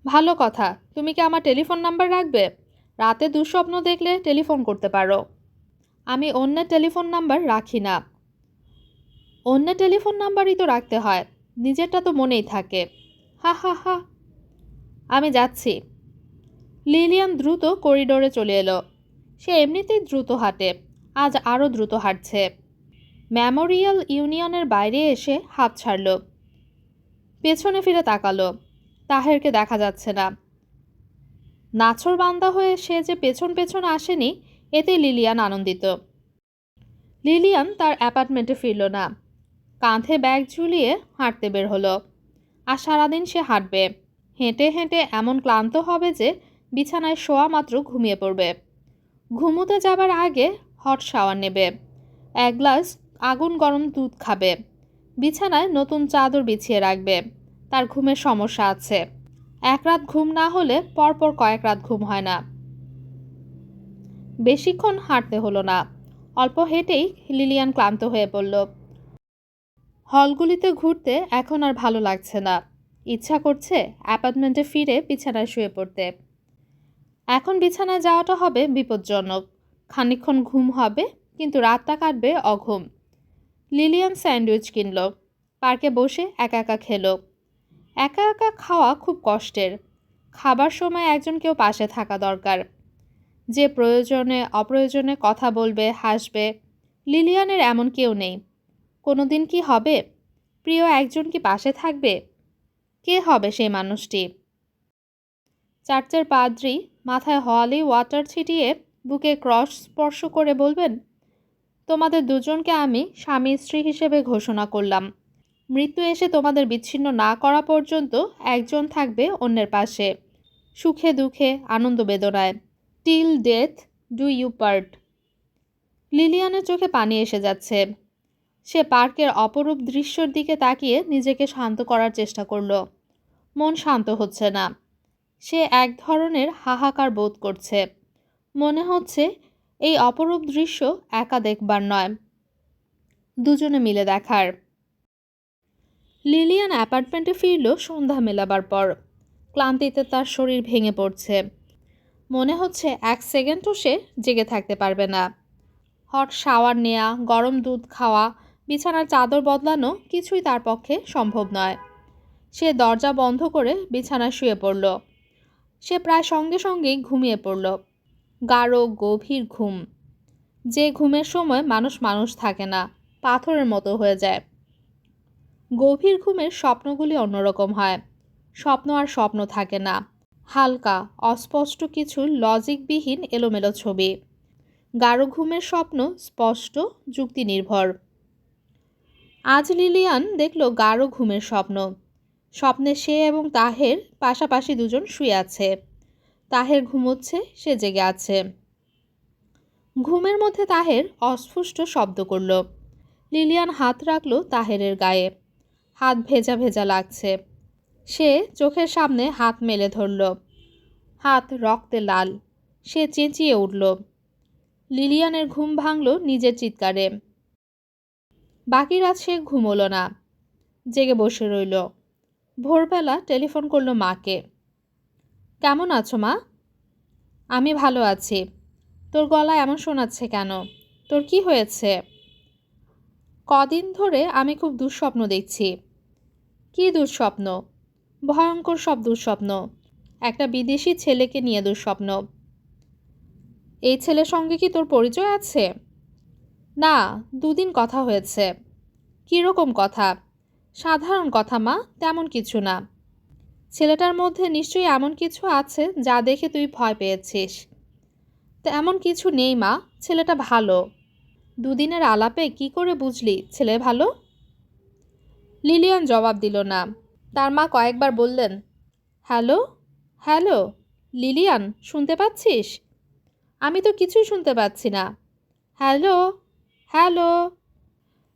ভালো কথা, তুমি কি আমার টেলিফোন নাম্বার রাখবে? রাতে দুঃস্বপ্ন দেখলে টেলিফোন করতে পারো। আমি অন্যের টেলিফোন নাম্বার রাখি না। অন্যের টেলিফোন নাম্বারই তো রাখতে হয়, নিজেরটা তো মনেই থাকে। হা হা হা। আমি যাচ্ছি। লিলিয়ান দ্রুত করিডোরে চলে এলো। সে এমনিতেই দ্রুত হাঁটে, আজ আরও দ্রুত হাঁটছে। মেমোরিয়াল ইউনিয়নের বাইরে এসে হাত ছাড়ল। পেছনে ফিরে তাকালো। তাহেরকে দেখা যাচ্ছে না। নাছোড়বান্দা হয়ে সে যে পেছন পেছন আসেনি, এতে লিলিয়ান আনন্দিত। লিলিয়ান তার অ্যাপার্টমেন্টে ফিরল না। কাঁধে ব্যাগ ঝুলিয়ে হাঁটতে বের হলো। আর সারাদিন সে হাঁটবে। হেঁটে হেঁটে এমন ক্লান্ত হবে যে বিছানায় শোয়া মাত্র ঘুমিয়ে পড়বে। ঘুমোতে যাবার আগে হট শাওয়ার নেবে। এক গ্লাস আগুন গরম দুধ খাবে। বিছানায় নতুন চাদর বিছিয়ে রাখবে। তার ঘুমের সমস্যা আছে। এক রাত ঘুম না হলে পরপর কয়েক রাত ঘুম হয় না। বেশিক্ষণ হাঁটতে হলো না। অল্প হেঁটেই লিলিয়ান ক্লান্ত হয়ে পড়ল। হলগুলিতে ঘুরতে এখন আর ভালো লাগছে না। ইচ্ছা করছে অ্যাপার্টমেন্টে ফিরে বিছানায় শুয়ে পড়তে। এখন বিছানায় যাওয়াটা হবে বিপজ্জনক। খানিকক্ষণ ঘুম হবে, কিন্তু রাতটা কাটবে অঘুম। Lilian sandwich কিনল। পার্কে বসে একা একা খেলো। একা একা খাওয়া খুব কষ্টের। খাবার সময় একজন কেউ পাশে থাকা দরকার, যে প্রয়োজনে অপ্রয়োজনে কথা বলবে, হাসবে। লিলিয়ানের এমন কেউ নেই। কোনোদিন কি হবে? প্রিয় একজন কি পাশে থাকবে? কে হবে সেই মানুষটি? চার্চের পাদ্রী মাথায় হলি ওয়াটার ছিটিয়ে বুকে ক্রস স্পর্শ করে বলবেন, তোমাদের দুজনকে আমি স্বামী স্ত্রী হিসেবে ঘোষণা করলাম। মৃত্যু এসে তোমাদের বিচ্ছিন্ন না করা পর্যন্ত একজন থাকবে অন্যের পাশে, সুখে দুঃখে, আনন্দ বেদনায়। Till death do you part. লিলিয়ানের চোখে পানি এসে যাচ্ছে। সে পার্কের অপরূপ দৃশ্যের দিকে তাকিয়ে নিজেকে শান্ত করার চেষ্টা করল। মন শান্ত হচ্ছে না। সে এক ধরনের হাহাকার বোধ করছে। মনে হচ্ছে এই অপরূপ দৃশ্য একা দেখবার নয়, দুজনে মিলে দেখার। লিলিয়ান অ্যাপার্টমেন্টে ফিরল সন্ধ্যা মেলাবার পর। ক্লান্তিতে তার শরীর ভেঙে পড়ছে। মনে হচ্ছে এক সেকেন্ডও সে জেগে থাকতে পারবে না। হট শাওয়ার নেওয়া, গরম দুধ খাওয়া, বিছানার চাদর বদলানো কিছুই তার পক্ষে সম্ভব নয়। সে দরজা বন্ধ করে বিছানায় শুয়ে পড়ল। সে প্রায় সঙ্গে সঙ্গেই ঘুমিয়ে পড়ল। গাঢ় গভীর ঘুম, যে ঘুমের সময় মানুষ থাকে না, পাথরের মতো হয়ে যায়। গভীর ঘুমের স্বপ্নগুলি অন্যরকম হয়। স্বপ্ন আর স্বপ্ন থাকে না, হালকা অস্পষ্ট কিছু লজিকবিহীন এলোমেলো ছবি। গাঢ় ঘুমের স্বপ্ন স্পষ্ট, যুক্তি নির্ভর। আজ লিলিয়ান দেখল গাঢ় ঘুমের স্বপ্ন। স্বপ্নে সে এবং তাহের পাশাপাশি দুজন শুয়ে আছে। তাহের ঘুমোচ্ছে, সে জেগে আছে। ঘুমের মধ্যে তাহের অস্ফুষ্ট শব্দ করল। লিলিয়ান হাত রাখল তাহেরের গায়ে। হাত ভেজা ভেজা লাগছে। সে চোখের সামনে হাত মেলে ধরল। হাত রক্তে লাল। সে চেঁচিয়ে উঠল। লিলিয়ানের ঘুম ভাঙল নিজের চিৎকারে। বাকি রাত সে ঘুমোলো না, জেগে বসে রইল। ভোরবেলা টেলিফোন করল মাকে। কেমন আছো মা? আমি ভালো আছি। তোর গলা এমন শোনাচ্ছে কেন? তোর কি হয়েছে? কদিন ধরে আমি খুব দুঃস্বপ্ন দেখছি। কি দুঃস্বপ্ন? ভয়ঙ্কর সব দুঃস্বপ্ন। একটা বিদেশি ছেলেকে নিয়ে দুঃস্বপ্ন। এই ছেলের সঙ্গে কি তোর পরিচয় আছে? না, 2 দিন কথা হয়েছে। কীরকম কথা? সাধারণ কথা মা, তেমন কিছু না। ছেলেটার মধ্যে নিশ্চয়ই এমন কিছু আছে যা দেখে তুই ভয় পেয়েছিস। তেমন কিছু নেই মা, ছেলেটা ভালো। 2 দিনের আলাপে কি করে বুঝলি ছেলে ভালো? লিলিয়ান জবাব দিল না। তার মা কয়েকবার বললেন, হ্যালো হ্যালো লিলিয়ান, শুনতে পাচ্ছিস? আমি তো কিছুই শুনতে পাচ্ছি না। Hello hello.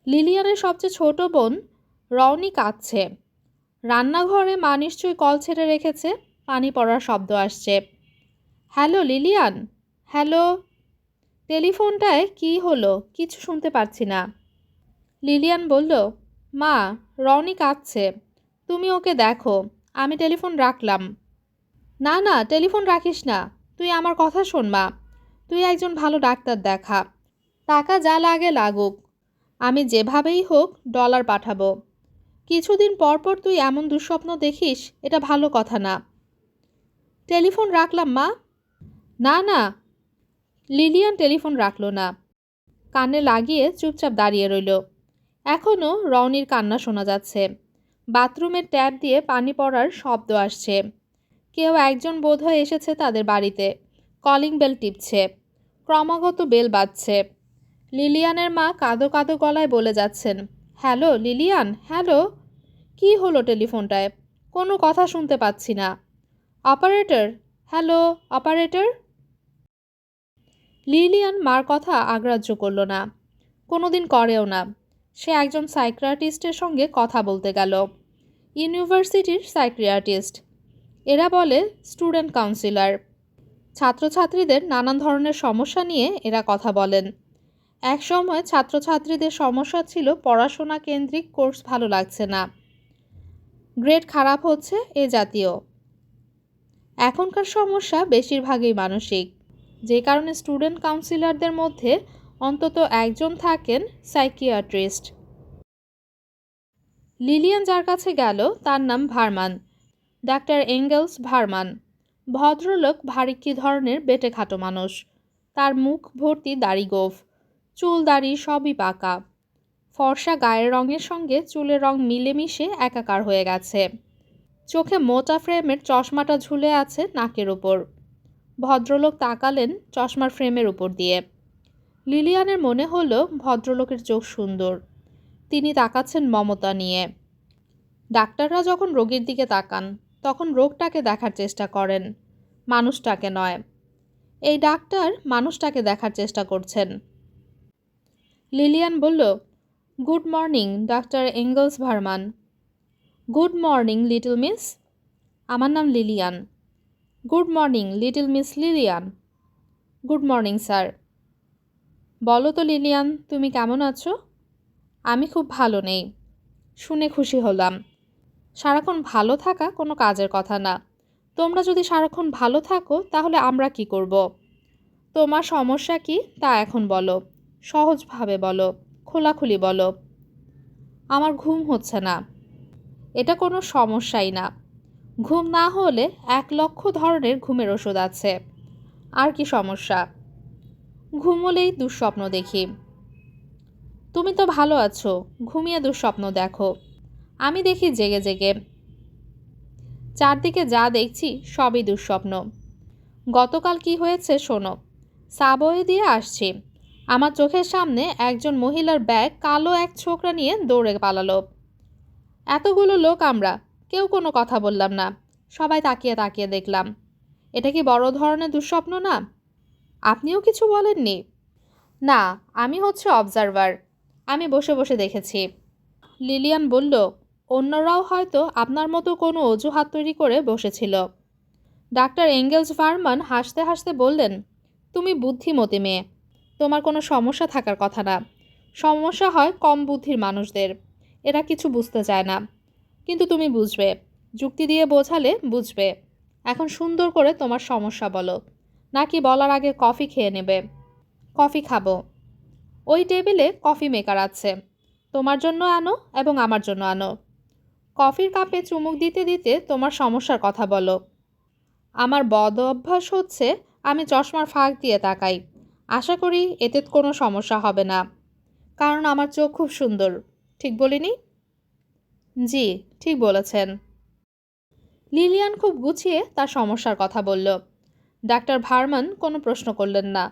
লিলিয়ানের সবচেয়ে ছোট বোন রওনি কাঁদছে। রান্নাঘরে মা নিশ্চয়ই কল ছেড়ে রেখেছে, পানি পড়ার শব্দ আসছে। Hello Lilian, hello. টেলিফোনটায় কি হলো? কিছু শুনতে পাচ্ছি না। লিলিয়ান বলল, মা, রওনি কাঁদছে, তুমি ওকে দেখো। আমি টেলিফোন রাখলাম। না না, টেলিফোন রাখিস না। তুই আমার কথা শোন মা। তুই একজন ভালো ডাক্তার দেখা। টাকা যা লাগে লাগুক। আমি যেভাবেই হোক ডলার পাঠাবো। কিছুদিন পর পর তুই এমন দুঃস্বপ্ন দেখিস, এটা ভালো কথা না। টেলিফোন রাখলাম মা। না না। লিলিয়ান টেলিফোন রাখল না। কানে লাগিয়ে চুপচাপ দাঁড়িয়ে রইল। এখনও রনির কান্না শোনা যাচ্ছে। বাথরুমের ট্যাপ দিয়ে পানি পড়ার শব্দ আসছে। কেউ একজন বোধহয় এসেছে তাদের বাড়িতে। কলিং বেল টিপছে। ক্রমাগত বেল বাজছে। লিলিয়ানের মা কাঁদো কাঁদো গলায় বলে যাচ্ছেন, হ্যালো লিলিয়ান, হ্যালো। কি হলো টেলিফোনটায়? কোনো কথা শুনতে পাচ্ছি না। Operator, hello operator. লিলিয়ান মার কথা আগ্রাহ্য করল না, কোনোদিন করেও না। সে একজন সাইকিয়াট্রিস্টের সঙ্গে কথা বলতে গেল। ইউনিভার্সিটির সাইকিয়াট্রিস্ট। এরা বলে স্টুডেন্ট কাউন্সিলর। ছাত্রছাত্রীদের নানান ধরনের সমস্যা নিয়ে এরা কথা বলেন। এক সময় ছাত্রছাত্রীদের সমস্যা ছিল পড়াশোনা কেন্দ্রিক কোর্স ভালো লাগছে না, গ্রেড খারাপ হচ্ছে, এ জাতীয়। এখনকার সমস্যা বেশিরভাগই মানসিক, যে কারণে স্টুডেন্ট কাউন্সিলরদের মধ্যে অন্তত একজন থাকেন সাইকিয়াট্রিস্ট। লিলিয়ান যার কাছে গেল তার নাম ভার্মান, ডাক্তার এঙ্গেলস ভার্মান। ভদ্রলোক ভারিক্কি ধরনের বেটে খাটো মানুষ। তার মুখ ভর্তি দাড়ি গোঁফ, চুল দাড়ি সবই পাকা। ফর্সা গায়ের রঙের সঙ্গে চুলের রং মিলেমিশে একাকার হয়ে গেছে। চোখে মোটা ফ্রেমের চশমাটা ঝুলে আছে নাকের ওপর। ভদ্রলোক তাকালেন চশমার ফ্রেমের উপর দিয়ে। লিলিয়ানের মনে হলো ভদ্রলোকের চোখ সুন্দর। তিনি তাকাচ্ছেন মমতা নিয়ে। ডাক্তাররা যখন রোগীর দিকে তাকান তখন রোগটাকে দেখার চেষ্টা করেন, মানুষটাকে নয়। এই ডাক্তার মানুষটাকে দেখার চেষ্টা করছেন। লিলিয়ান বলল, good morning doctor Engels Verman. Good morning little miss. আমার নাম Lillian. Good morning little miss Lillian. Good morning sir. বলো তো লিলিয়ান, তুমি কেমন আছো? আমি খুব ভালো নেই। শুনে খুশি হলাম। সারাক্ষণ ভালো থাকা কোনো কাজের কথা না। তোমরা যদি সারাক্ষণ ভালো থাকো তাহলে আমরা কি করব? তোমার সমস্যা কি তা এখন বলো, সহজভাবে বলো, খোলাখুলি বলো। আমার ঘুম হচ্ছে না। এটা কোনো সমস্যাই না। ঘুম না হলে 1,00,000 ধরনের ঘুমের ওষুধ আছে। আর কি সমস্যা? ঘুমোলেই দুঃস্বপ্ন দেখি। তুমি তো ভালো আছো, ঘুমিয়ে দুঃস্বপ্ন দেখো। আমি দেখি জেগে জেগে। চারদিকে যা দেখছি সবই দুঃস্বপ্ন। গতকাল কি হয়েছে শোনো। সাবওয়ে দিয়ে আসছি। আমার চোখের সামনে একজন মহিলার ব্যাগ কালো এক ছোকরা নিয়ে দৌড়ে পালালো। এতগুলো লোক আমরা, কেউ কোনো কথা বললাম না। সবাই তাকিয়ে তাকিয়ে দেখলাম। এটা কি বড় ধরনের দুঃস্বপ্ন না? আপনিও কিছু বলেননি? না, আমি হচ্ছে অবজারভার। আমি বসে বসে দেখেছি। লিলিয়ান বলল, অন্যরাও হয়তো আপনার মতো কোনো অজুহাত তৈরি করে বসেছিল। ডাক্তার এঙ্গেলস ভার্মান হাসতে হাসতে বললেন, তুমি বুদ্ধিমতী মেয়ে। তোমার কোনো সমস্যা থাকার কথা না। সমস্যা হয় কম বুদ্ধির মানুষদের। এরা কিছু বুঝতে চায় না। কিন্তু তুমি বুঝবে। যুক্তি দিয়ে বোঝালে বুঝবে। এখন সুন্দর করে তোমার সমস্যা বলো, নাকি বলার আগে কফি খেয়ে নেবে? কফি খাবো। ওই টেবিলে কফি মেকার আছে। তোমার জন্য আনো এবং আমার জন্য আনো। কফির কাপে চুমুক দিতে দিতে তোমার সমস্যার কথা বলো। আমার বদ অভ্যাস হচ্ছে আমি চশমার ফাঁক দিয়ে তাকাই। আশা করি এতে কোনো সমস্যা হবে না, কারণ আমার চোখ খুব সুন্দর। ঠিক বলিনি? জি, ঠিক বলেছেন। লিলিয়ান খুব গুছিয়ে তার সমস্যার কথা বলল। ডাক্তার ভার্মান কোনো প্রশ্ন করলেন না,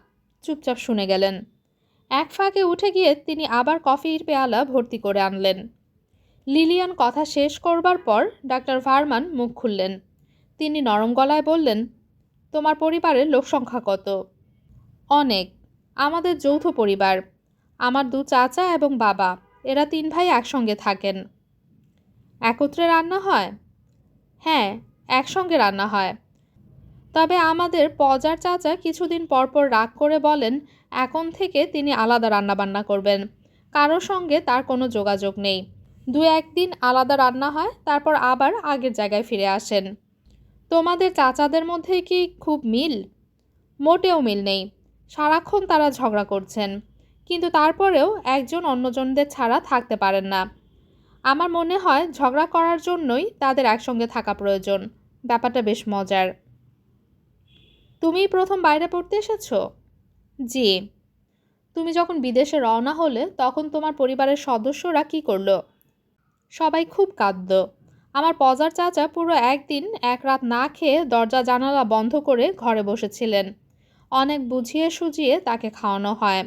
চুপচাপ শুনে গেলেন। এক ফাঁকে উঠে গিয়ে তিনি আবার কফির পেয়ালা ভর্তি করে আনলেন। লিলিয়ান কথা শেষ করবার পর ডাক্তার ভার্মান মুখ খুললেন। তিনি নরম গলায় বললেন, তোমার পরিবারের লোকসংখ্যা কত? অনেক। আমাদের যৌথ পরিবার। আমার 2 চাচা এবং বাবা, এরা 3 ভাই একসঙ্গে থাকেন। একত্রে রান্না হয়? হ্যাঁ, একসঙ্গে রান্না হয়। তবে আমাদের পজার চাচা কিছুদিন পরপর রাগ করে বলেন এখন থেকে তিনি আলাদা রান্নাবান্না করবেন। কারোর সঙ্গে তার কোনো যোগাযোগ নেই। 2-1 দিন আলাদা রান্না হয়, তারপর আবার আগের জায়গায় ফিরে আসেন। তোমাদের চাচাদের মধ্যে কি খুব মিল? মোটেও মিল নেই। সারাক্ষণ তারা ঝগড়া করছেন, কিন্তু তারপরেও একজন অন্যজনদের ছাড়া থাকতে পারেন না। আমার মনে হয় ঝগড়া করার জন্যই তাদের একসঙ্গে থাকা প্রয়োজন। ব্যাপারটা বেশ মজার। তুমিই প্রথম বাইরে পড়তে এসেছো? জি। তুমি যখন বিদেশে রওনা হলে তখন তোমার পরিবারের সদস্যরা কি করলো? সবাই খুব কাঁদল। আমার পজার চাচা পুরো একদিন এক রাত না খেয়ে দরজা জানালা বন্ধ করে ঘরে বসেছিলেন। অনেক বুঝিয়ে সুঝিয়ে তাকে খাওয়ানো হয়।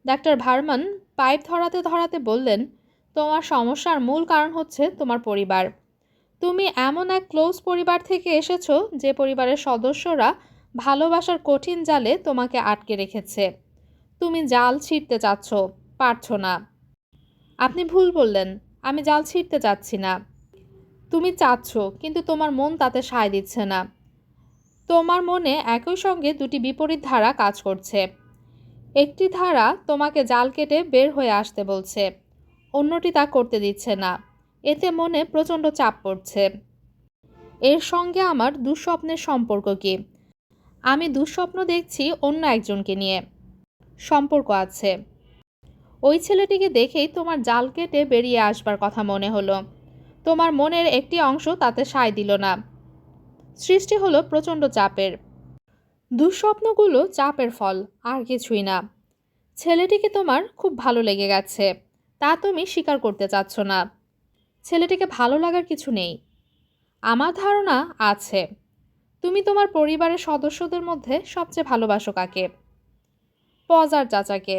ডাক্তার ভার্মান পাইপ ধরাতে ধরাতে বললেন, তোমার সমস্যার মূল কারণ হচ্ছে তোমার পরিবার। তুমি এমন এক ক্লোজ পরিবার থেকে এসেছো যে পরিবারের সদস্যরা ভালোবাসার কঠিন জালে তোমাকে আটকে রেখেছে। তুমি জাল ছিঁড়তে চাচ্ছ, পারছো না। আপনি ভুল বললেন, আমি জাল ছিঁড়তে চাচ্ছি না। তুমি চাচ্ছ, কিন্তু তোমার মন তাতে সায় দিচ্ছে না। তোমার মনে একই সঙ্গে দুটি বিপরীত ধারা কাজ করছে। একটি ধারা তোমাকে জাল কেটে বের হয়ে আসতে বলছে, অন্যটি তা করতে দিচ্ছে না। এতে মনে প্রচণ্ড চাপ পড়ছে। এর সঙ্গে আমার দুঃস্বপ্নের সম্পর্ক কি? আমি দুঃস্বপ্ন দেখছি অন্য একজনকে নিয়ে। সম্পর্ক আছে। ওই ছেলেটিকে দেখেই তোমার জাল কেটে বেরিয়ে আসবার কথা মনে হলো। তোমার মনের একটি অংশ তাতে সায় দিল না। সৃষ্টি হলো প্রচণ্ড চাপের। দুঃস্বপ্নগুলো চাপের ফল, আর কিছুই না। ছেলেটিকে তোমার খুব ভালো লেগে গেছে, তা তুমি স্বীকার করতে চাচ্ছ না। ছেলেটিকে ভালো লাগার কিছু নেই। আমার ধারণা আছে। তুমি তোমার পরিবারের সদস্যদের মধ্যে সবচেয়ে ভালোবাসো কাকে? পজার চাচাকে।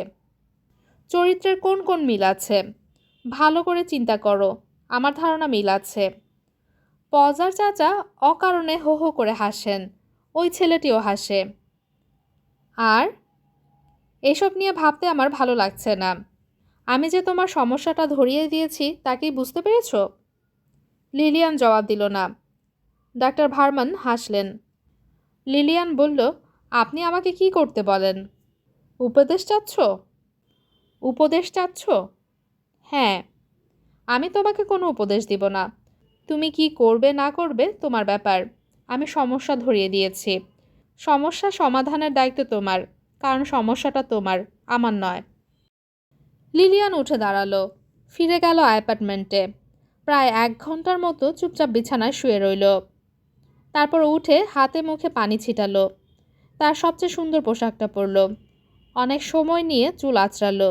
চরিত্রের কোন কোন মিল আছে? ভালো করে চিন্তা করো, আমার ধারণা মিল আছে। পজার চাচা অকারণে হো হো করে হাসেন, ওই ছেলেটিও হাসে। আর এসব নিয়ে ভাবতে আমার ভালো লাগছে না। আমি যে তোমার সমস্যাটা ধরিয়ে দিয়েছি তা কি বুঝতে পেরেছ? লিলিয়ান জবাব দিল না। ডাক্তার ভার্মান হাসলেন। লিলিয়ান বলল, আপনি আমাকে কি করতে বলেন? উপদেশ চাচ্ছ? উপদেশ চাচ্ছ? হ্যাঁ। আমি তোমাকে কোনো উপদেশ দিব না। তুমি কি করবে না করবে তোমার ব্যাপার। আমি সমস্যা ধরিয়ে দিয়েছি। সমস্যা সমাধানের দায়িত্ব তোমার, কারণ সমস্যাটা তোমার, আমার নয়। লিলিয়ান উঠে দাঁড়ালো, ফিরে গেল অ্যাপার্টমেন্টে। প্রায় 1 ঘন্টার মতো চুপচাপ বিছানায় শুয়ে রইল। তারপর উঠে হাতে মুখে পানি ছিটালো। তার সবচেয়ে সুন্দর পোশাকটা পরল। অনেক সময় নিয়ে চুল আঁচড়ালো।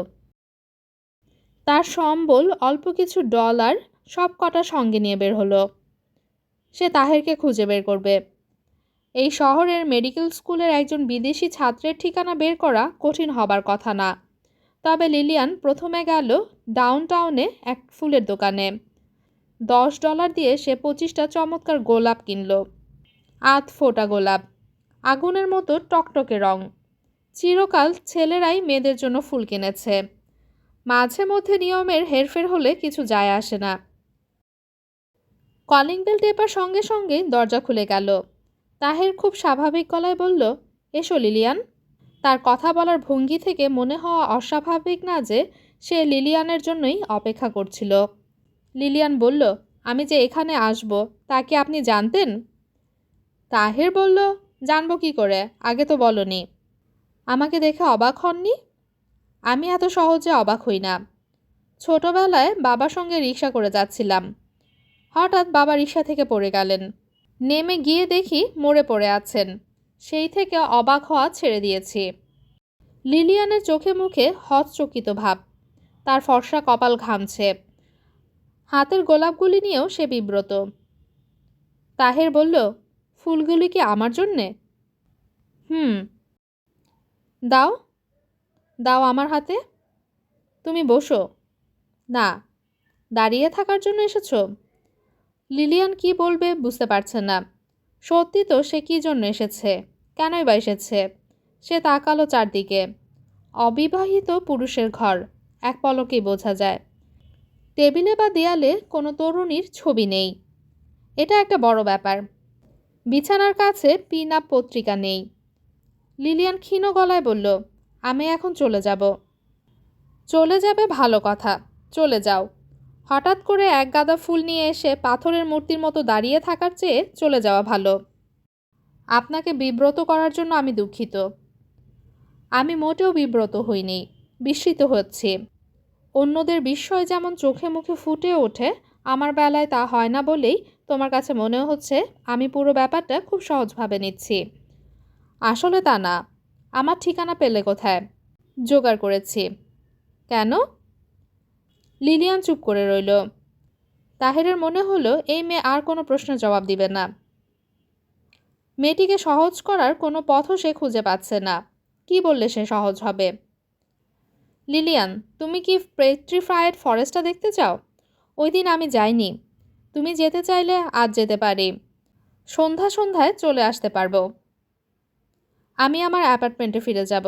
তার সম্বল অল্প কিছু ডলার সব কটা সঙ্গে নিয়ে বের হলো। সে তাহেরকে খুঁজে বের করবে। এই শহরের মেডিকেল স্কুলের একজন বিদেশি ছাত্রের ঠিকানা বের করা কঠিন হবার কথা না। তবে লিলিয়ান প্রথমে গেল ডাউনটাউনে এক ফুলের দোকানে। $10 দিয়ে সে 25টা চমৎকার গোলাপ কিনল। আধ ফোটা গোলাপ, আগুনের মতো টকটকে রং। চিরকাল ছেলেরাই মেয়েদের জন্য ফুল কিনেছে। মাঝে মধ্যে নিয়মের হেরফের হলে কিছু যায় আসে না। কলিং বেল টেপার সঙ্গে সঙ্গেই দরজা খুলে গেল। তাহের খুব স্বাভাবিক গলায় বলল, এসো লিলিয়ান। তার কথা বলার ভঙ্গি থেকে মনে হওয়া অস্বাভাবিক না যে সে লিলিয়ানের জন্যই অপেক্ষা করছিল। লিলিয়ান বলল, আমি যে এখানে আসব তা কি আপনি জানতেন? তাহের বলল, জানব কি করে, আগে তো বলনি। আমাকে দেখে অবাক হননি? আমি এত সহজে অবাক হই না। ছোটবেলায় বাবার সঙ্গে রিকশা করে যাচ্ছিলাম। হঠাৎ বাবা রিকশা থেকে পড়ে গেলেন। নেমে গিয়ে দেখি মরে পড়ে আছেন। সেই থেকে অবাক হওয়া ছেড়ে দিয়েছি। লিলিয়ানের চোখে মুখে হতচকিত ভাব। তার ফর্সা কপাল ঘামছে। হাতের গোলাপগুলি নিয়েও সে বিব্রত। তাহের বলল, ফুলগুলি কি আমার জন্যে? দাও, দাও আমার হাতে। তুমি বসো। না, দাঁড়িয়ে থাকার জন্য এসেছ? লিলিয়ান কি বলবে বুঝতে পারছে না। সত্যি তো সে কী জন্য এসেছে, কেনই বা এসেছে। সে তাকালো চারদিকে। অবিবাহিত পুরুষের ঘর, এক পলকেই বোঝা যায়। টেবিলে বা দেয়ালে কোনো তরুণীর ছবি নেই। এটা একটা বড় ব্যাপার। বিছানার কাছে পিন আপ পত্রিকা নেই। লিলিয়ান ক্ষীণ গলায় বলল, আমি এখন চলে যাব। চলে যাবে, ভালো কথা, চলে যাও। হঠাৎ করে এক গাদা ফুল নিয়ে এসে পাথরের মূর্তির মতো দাঁড়িয়ে থাকার চেয়ে চলে যাওয়া ভালো। আপনাকে বিব্রত করার জন্য আমি দুঃখিত। আমি মোটেও বিব্রত হইনি, বিস্মিত হচ্ছি। অন্যদের বিস্ময় যেমন চোখে মুখে ফুটে ওঠে, আমার বেলায় তা হয় না বলেই তোমার কাছে মনে হচ্ছে আমি পুরো ব্যাপারটা খুব সহজভাবে নিচ্ছি। আসলে তা না। আমার ঠিকানা পেলে কোথায়? জোগাড় করেছি। কেন? লিলিয়ান চুপ করে রইল। তাহেরের মনে হলো এই মেয়ে আর কোনো প্রশ্নের জবাব দিবে না। মেয়েটিকে সহজ করার কোনো পথও সে খুঁজে পাচ্ছে না। কি বললে সে সহজ হবে? লিলিয়ান, তুমি কি পেট্রিফায়েড ফরেস্টটা দেখতে চাও? ওই দিন আমি যাইনি। তুমি যেতে চাইলে আজ যেতে পারি। সন্ধ্যায় চলে আসতে পারবো। আমি আমার অ্যাপার্টমেন্টে ফিরে যাব।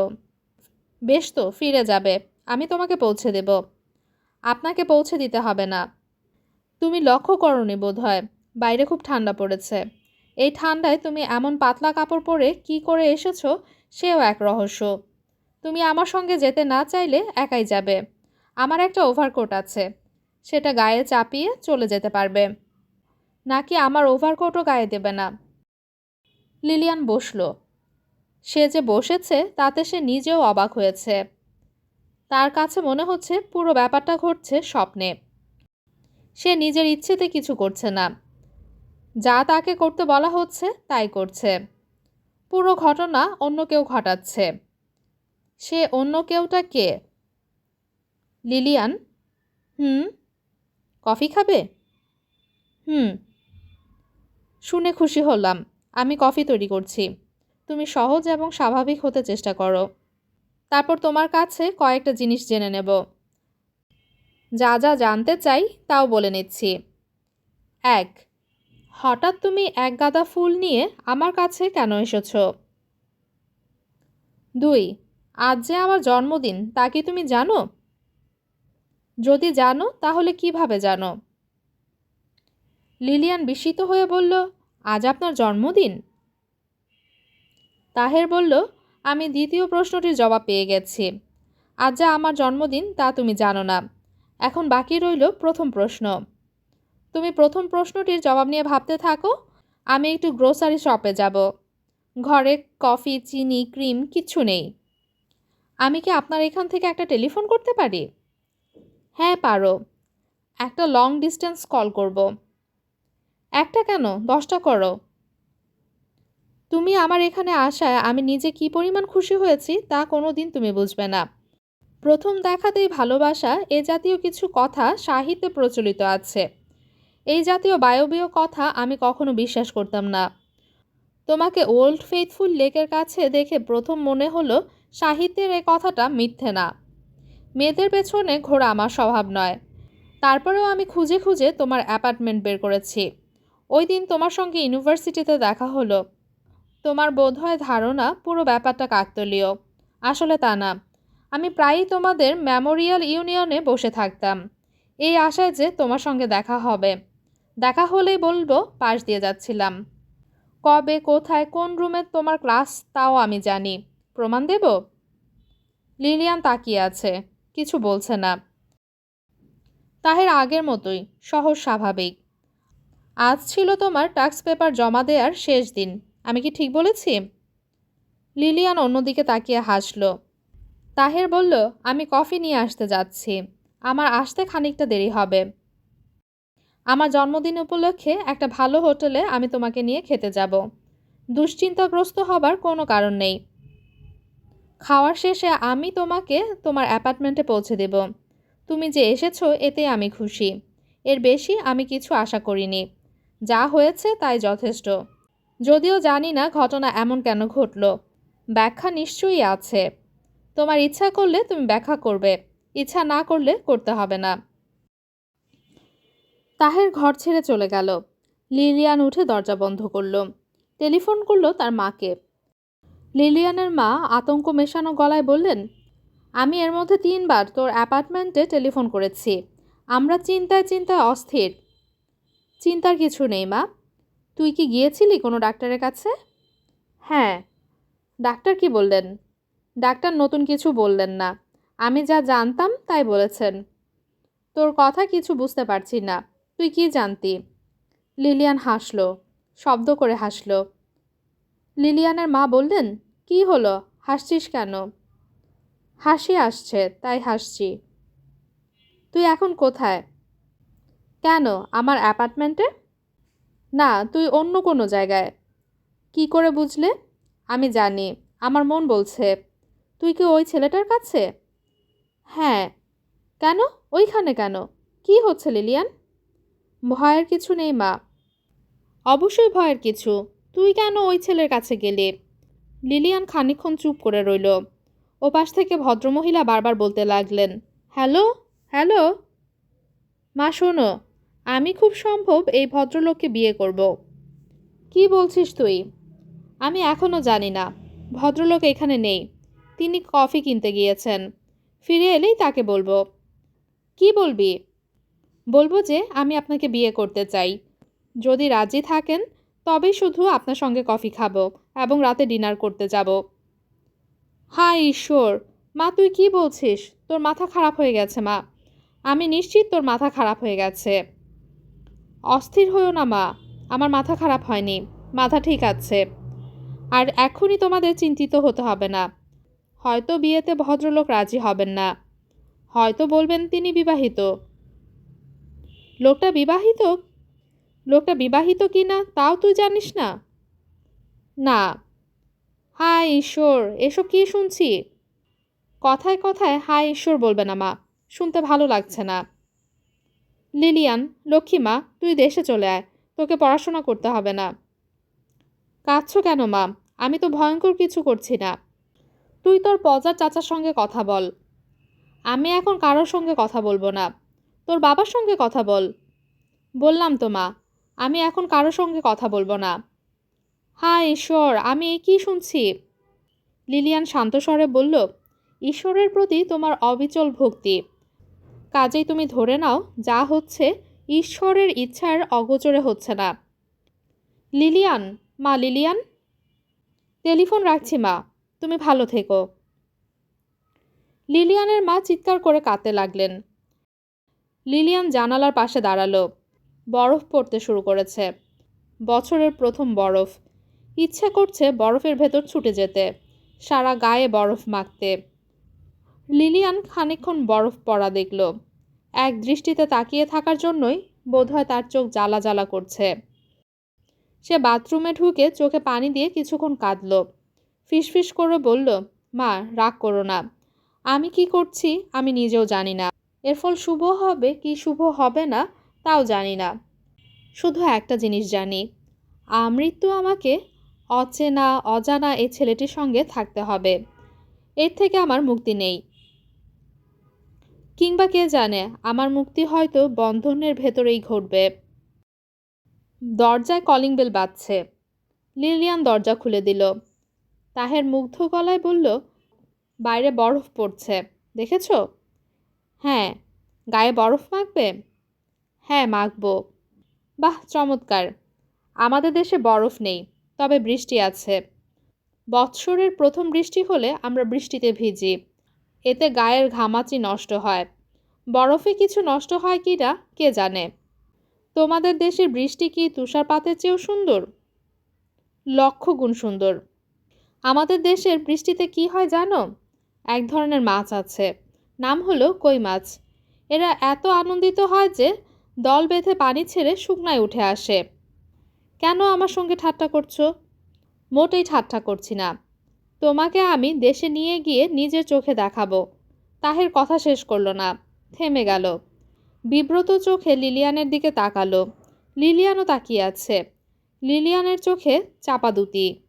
বেশ তো, ফিরে যাবে। আমি তোমাকে পৌঁছে দেব। আপনাকে পৌঁছে দিতে হবে না। তুমি লক্ষ্য করনি বোধহয়, বাইরে খুব ঠান্ডা পড়েছে। এই ঠান্ডায় তুমি এমন পাতলা কাপড় পরে কি করে এসেছো সেও এক রহস্য। তুমি আমার সঙ্গে যেতে না চাইলে একাই যাবে। আমার একটা ওভারকোট আছে, সেটা গায়ে চাপিয়ে চলে যেতে পারবে। নাকি আমার ওভারকোটও গায়ে দেবে না? লিলিয়ান বসল। সে যে বসেছে তাতে সে নিজেও অবাক হয়েছে। তার কাছে মনে হচ্ছে পুরো ব্যাপারটা ঘটছে স্বপ্নে। সে নিজের ইচ্ছেতে কিছু করছে না, যা তাকে করতে বলা হচ্ছে তাই করছে। পুরো ঘটনা অন্য কেউ ঘটাচ্ছে। সে অন্য কেউটা কে? লিলিয়ান। হুম। কফি খাবে? হুম। শুনে খুশি হলাম। আমি কফি তৈরি করছি। তুমি সহজ এবং স্বাভাবিক হতে চেষ্টা করো। তারপর তোমার কাছে কয়েকটা জিনিস জেনে নেব। যা যা জানতে চাই তাও বলে নিচ্ছি। 1. হঠাৎ তুমি এক গাদা ফুল নিয়ে আমার কাছে কেন এসেছো? 2. আজ যে আমার জন্মদিন তা কি তুমি জানো? যদি জানো তাহলে কিভাবে জানো? লিলিয়ান বিস্মিত হয়ে বলল, আজ আপনার জন্মদিন? তাহের বলল, আমি দ্বিতীয় প্রশ্নটির জবাব পেয়ে গেছি। আজ যা আমার জন্মদিন তা তুমি জানো না। এখন বাকি রইল প্রথম প্রশ্ন। তুমি প্রথম প্রশ্নটির জবাব নিয়ে ভাবতে থাকো। আমি একটু গ্রোসারি শপে যাব। ঘরে কফি, চিনি, ক্রিম কিচ্ছু নেই। আমি কি আপনার এখান থেকে একটা টেলিফোন করতে পারি? হ্যাঁ পারো। একটা লং ডিস্টেন্স কল করব। একটা কেন, 10টা করো। তুমি আমার এখানে আসায় আমি নিজে কি পরিমাণ খুশি হয়েছি তা কোনো দিন তুমি বুঝবে না। প্রথম দেখাতেই ভালোবাসা এ জাতীয় কিছু কথা সাহিত্যে প্রচলিত আছে। এই জাতীয় বায়বীয় কথা আমি কখনো বিশ্বাস করতাম না। তোমাকে ওল্ড ফেইথফুল লেকের কাছে দেখে প্রথম মনে হলো সাহিত্যের এ কথাটা মিথ্যে না। মেয়েদের পেছনে ঘোরা আমার স্বভাব নয়। তারপরেও আমি খুঁজে খুঁজে তোমার অ্যাপার্টমেন্ট বের করেছি। ওই দিন তোমার সঙ্গে ইউনিভার্সিটিতে দেখা হলো। তোমার বোধহয় ধারণা পুরো ব্যাপারটা কাকতালীয়। আসলে তা না। আমি প্রায়ই তোমাদের মেমোরিয়াল ইউনিয়নে বসে থাকতাম, এই আশায় যে তোমার সঙ্গে দেখা হবে। দেখা হলেই বলবো পাশ দিয়ে যাচ্ছিলাম। কবে, কোথায়, কোন রুমে তোমার ক্লাস তাও আমি জানি। প্রমাণ দেব? লিলিয়ান তাকিয়ে আছে, কিছু বলছে না। তাহের আগের মতোই সহজ স্বাভাবিক। আজ ছিল তোমার টাস্ক পেপার জমা দেওয়ার শেষ দিন, আমি কি ঠিক বলেছি? লিলিয়ান অন্যদিকে তাকিয়ে হাসল। তাহের বলল, আমি কফি নিয়ে আসতে যাচ্ছি। আমার আসতে খানিকটা দেরি হবে। আমার জন্মদিন উপলক্ষে একটা ভালো হোটেলে আমি তোমাকে নিয়ে খেতে যাব। দুশ্চিন্তাগ্রস্ত হবার কোনো কারণ নেই। খাওয়ার শেষে আমি তোমাকে তোমার অ্যাপার্টমেন্টে পৌঁছে দেব। তুমি যে এসেছো এতে আমি খুশি। এর বেশি আমি কিছু আশা করিনি। যা হয়েছে তাই যথেষ্ট। যদিও জানি না ঘটনা এমন কেন ঘটল। ব্যাখ্যা নিশ্চয়ই আছে। তোমার ইচ্ছা করলে তুমি ব্যাখ্যা করবে, ইচ্ছা না করলে করতে হবে না। তাহের ঘর ছেড়ে চলে গেল। লিলিয়ান উঠে দরজা বন্ধ করল। টেলিফোন করল তার মাকে। লিলিয়ানের মা আতঙ্ক মেশানো গলায় বললেন, আমি এর মধ্যে 3বার তোর অ্যাপার্টমেন্টে টেলিফোন করেছি। আমরা চিন্তায় চিন্তায় অস্থির। চিন্তার কিছু নেই মা। তুই কি গিয়েছিলি কোনো ডাক্তারের কাছে? হ্যাঁ। ডাক্তার কি বললেন? ডাক্তার নতুন কিছু বললেন না। আমি যা জানতাম তাই বলেছেন। তোর কথা কিছু বুঝতে পারছি না। তুই কি জানতি? লিলিয়ান হাসল, শব্দ করে হাসল। লিলিয়ানের মা বললেন, কি হলো, হাসছিস কেন? হাসি আসছে তাই হাসছি। তুই এখন কোথায়? কেন, আমার অ্যাপার্টমেন্টে? না, তুই অন্য কোনো জায়গায়। কি করে বুঝলে? আমি জানি, আমার মন বলছে। তুই কি ওই ছেলেটার কাছে? হ্যাঁ। কেন? ওইখানে কেন? কি হচ্ছে লিলিয়ান? ভয়ের কিছু নেই মা। অবশ্যই ভয়ের কিছু। তুই কেন ওই ছেলের কাছে গেলি? লিলিয়ান খানিকক্ষণ চুপ করে রইল। ওপাশ থেকে ভদ্রমহিলা বারবার বলতে লাগলেন, হ্যালো, হ্যালো। মা শোনো, আমি খুব সম্ভব এই ভদ্রলোককে বিয়ে করব। কি বলছিস তুই? আমি এখনও জানি না। ভদ্রলোক এখানে নেই। তিনি কফি কিনতে গিয়েছেন। ফিরে এলেই তাকে বলবো। কি বলবি? বলবো যে আমি আপনাকে বিয়ে করতে চাই। যদি রাজি থাকেন তবেই শুধু আপনার সঙ্গে কফি খাবো এবং রাতে ডিনার করতে যাব। হায় ঈশ্বর! মা তুই কি বলছিস? তোর মাথা খারাপ হয়ে গেছে মা। আমি নিশ্চিত তোর মাথা খারাপ হয়ে গেছে। অস্থির হইও না মা। আমার মাথা খারাপ হয়নি। মাথা ঠিক আছে। আর এখনই তোমাদের চিন্তিত হতে হবে না। হয়তো বিয়েতে ভদ্রলোক রাজি হবেন না। হয়তো বলবেন তিনি বিবাহিত। লোকটা বিবাহিত? লোকটা বিবাহিত কি না তাও তুই জানিস না? না। হায় ঈশ্বর! এসব কি শুনছি? কথায় কথায় হায় ঈশ্বর বলবে না মা। শুনতে ভালো লাগছে না। লিলিয়ান, লক্ষ্মী মা, তুই দেশে চলে আয়। তোকে পড়াশোনা করতে হবে না। কাঁদছো কেন মা? আমি তো ভয়ঙ্কর কিছু করছি না। তুই তোর পজার চাচার সঙ্গে কথা বল। আমি এখন কারোর সঙ্গে কথা বলবো না। তোর বাবার সঙ্গে কথা বল। বললাম তো মা, আমি এখন কারোর সঙ্গে কথা বলবো না। হায় ঈশ্বর! আমি এ কি শুনছি? লিলিয়ান শান্ত স্বরে বলল, ঈশ্বরের প্রতি তোমার অবিচল ভক্তি। কাজেই তুমি ধরে নাও যা হচ্ছে ঈশ্বরের ইচ্ছার অগোচরে হচ্ছে না। লিলিয়ান, মা লিলিয়ান। টেলিফোন রাখছি মা। তুমি ভালো থেকো। লিলিয়ানের মা চিৎকার করে কাঁদতে লাগলেন। লিলিয়ান জানালার পাশে দাঁড়ালো। বরফ পড়তে শুরু করেছে। বছরের প্রথম বরফ। ইচ্ছে করছে বরফের ভেতর ছুটে যেতে, সারা গায়ে বরফ মাখতে। লিলিয়ান খানিকক্ষণ বরফ পড়া দেখল। এক দৃষ্টিতে তাকিয়ে থাকার জন্যই বোধহয় তার চোখ জ্বালা জ্বালা করছে। সে বাথরুমে ঢুকে চোখে পানি দিয়ে কিছুক্ষণ কাঁদল। ফিসফিস করে বলল, মা রাগ করো না। আমি কি করছি আমি নিজেও জানি না। এর ফল শুভ হবে কি শুভ হবে না তাও জানি না। শুধু একটা জিনিস জানি, আমৃত্যু আমাকে অচেনা অজানা এই ছেলেটির সঙ্গে থাকতে হবে। এর থেকে আমার মুক্তি নেই। কিংবা কে জানে, আমার মুক্তি হয়তো বন্ধনের ভেতরেই ঘটবে। দরজায় কলিং বেল বাজছে। লিলিয়ান দরজা খুলে দিল। তাহের মুগ্ধ গলায় বলল, বাইরে বরফ পড়ছে, দেখেছ? হ্যাঁ। গায়ে বরফ মাখবে? হ্যাঁ মাখবো। বাহ চমৎকার। আমাদের দেশে বরফ নেই, তবে বৃষ্টি আছে। বৎসরের প্রথম বৃষ্টি হলে আমরা বৃষ্টিতে ভিজি। এতে গায়ের ঘামাচি নষ্ট হয়। বরফে কিছু নষ্ট হয় কি না কে জানে। তোমাদের দেশের বৃষ্টি কি তুষারপাতের চেয়েও সুন্দর? লক্ষ গুণ সুন্দর। আমাদের দেশের বৃষ্টিতে কি হয় জানো? এক ধরনের মাছ আছে, নাম হলো কই মাছ। এরা এত আনন্দিত হয় যে দল বেঁধে পানি ছেড়ে শুকনায় উঠে আসে। কেন আমার সঙ্গে ঠাট্টা করছো? মোটেই ঠাট্টা করছি না। তোমাকে আমি দেশে নিয়ে গিয়ে নিজের চোখে দেখাবো। তাহের কথা শেষ করলো না, থেমে গেল। বিব্রত চোখে লিলিয়ানের দিকে তাকালো। লিলিয়ানও তাকিয়ে আছে। লিলিয়ানের চোখে চাপাদুতি।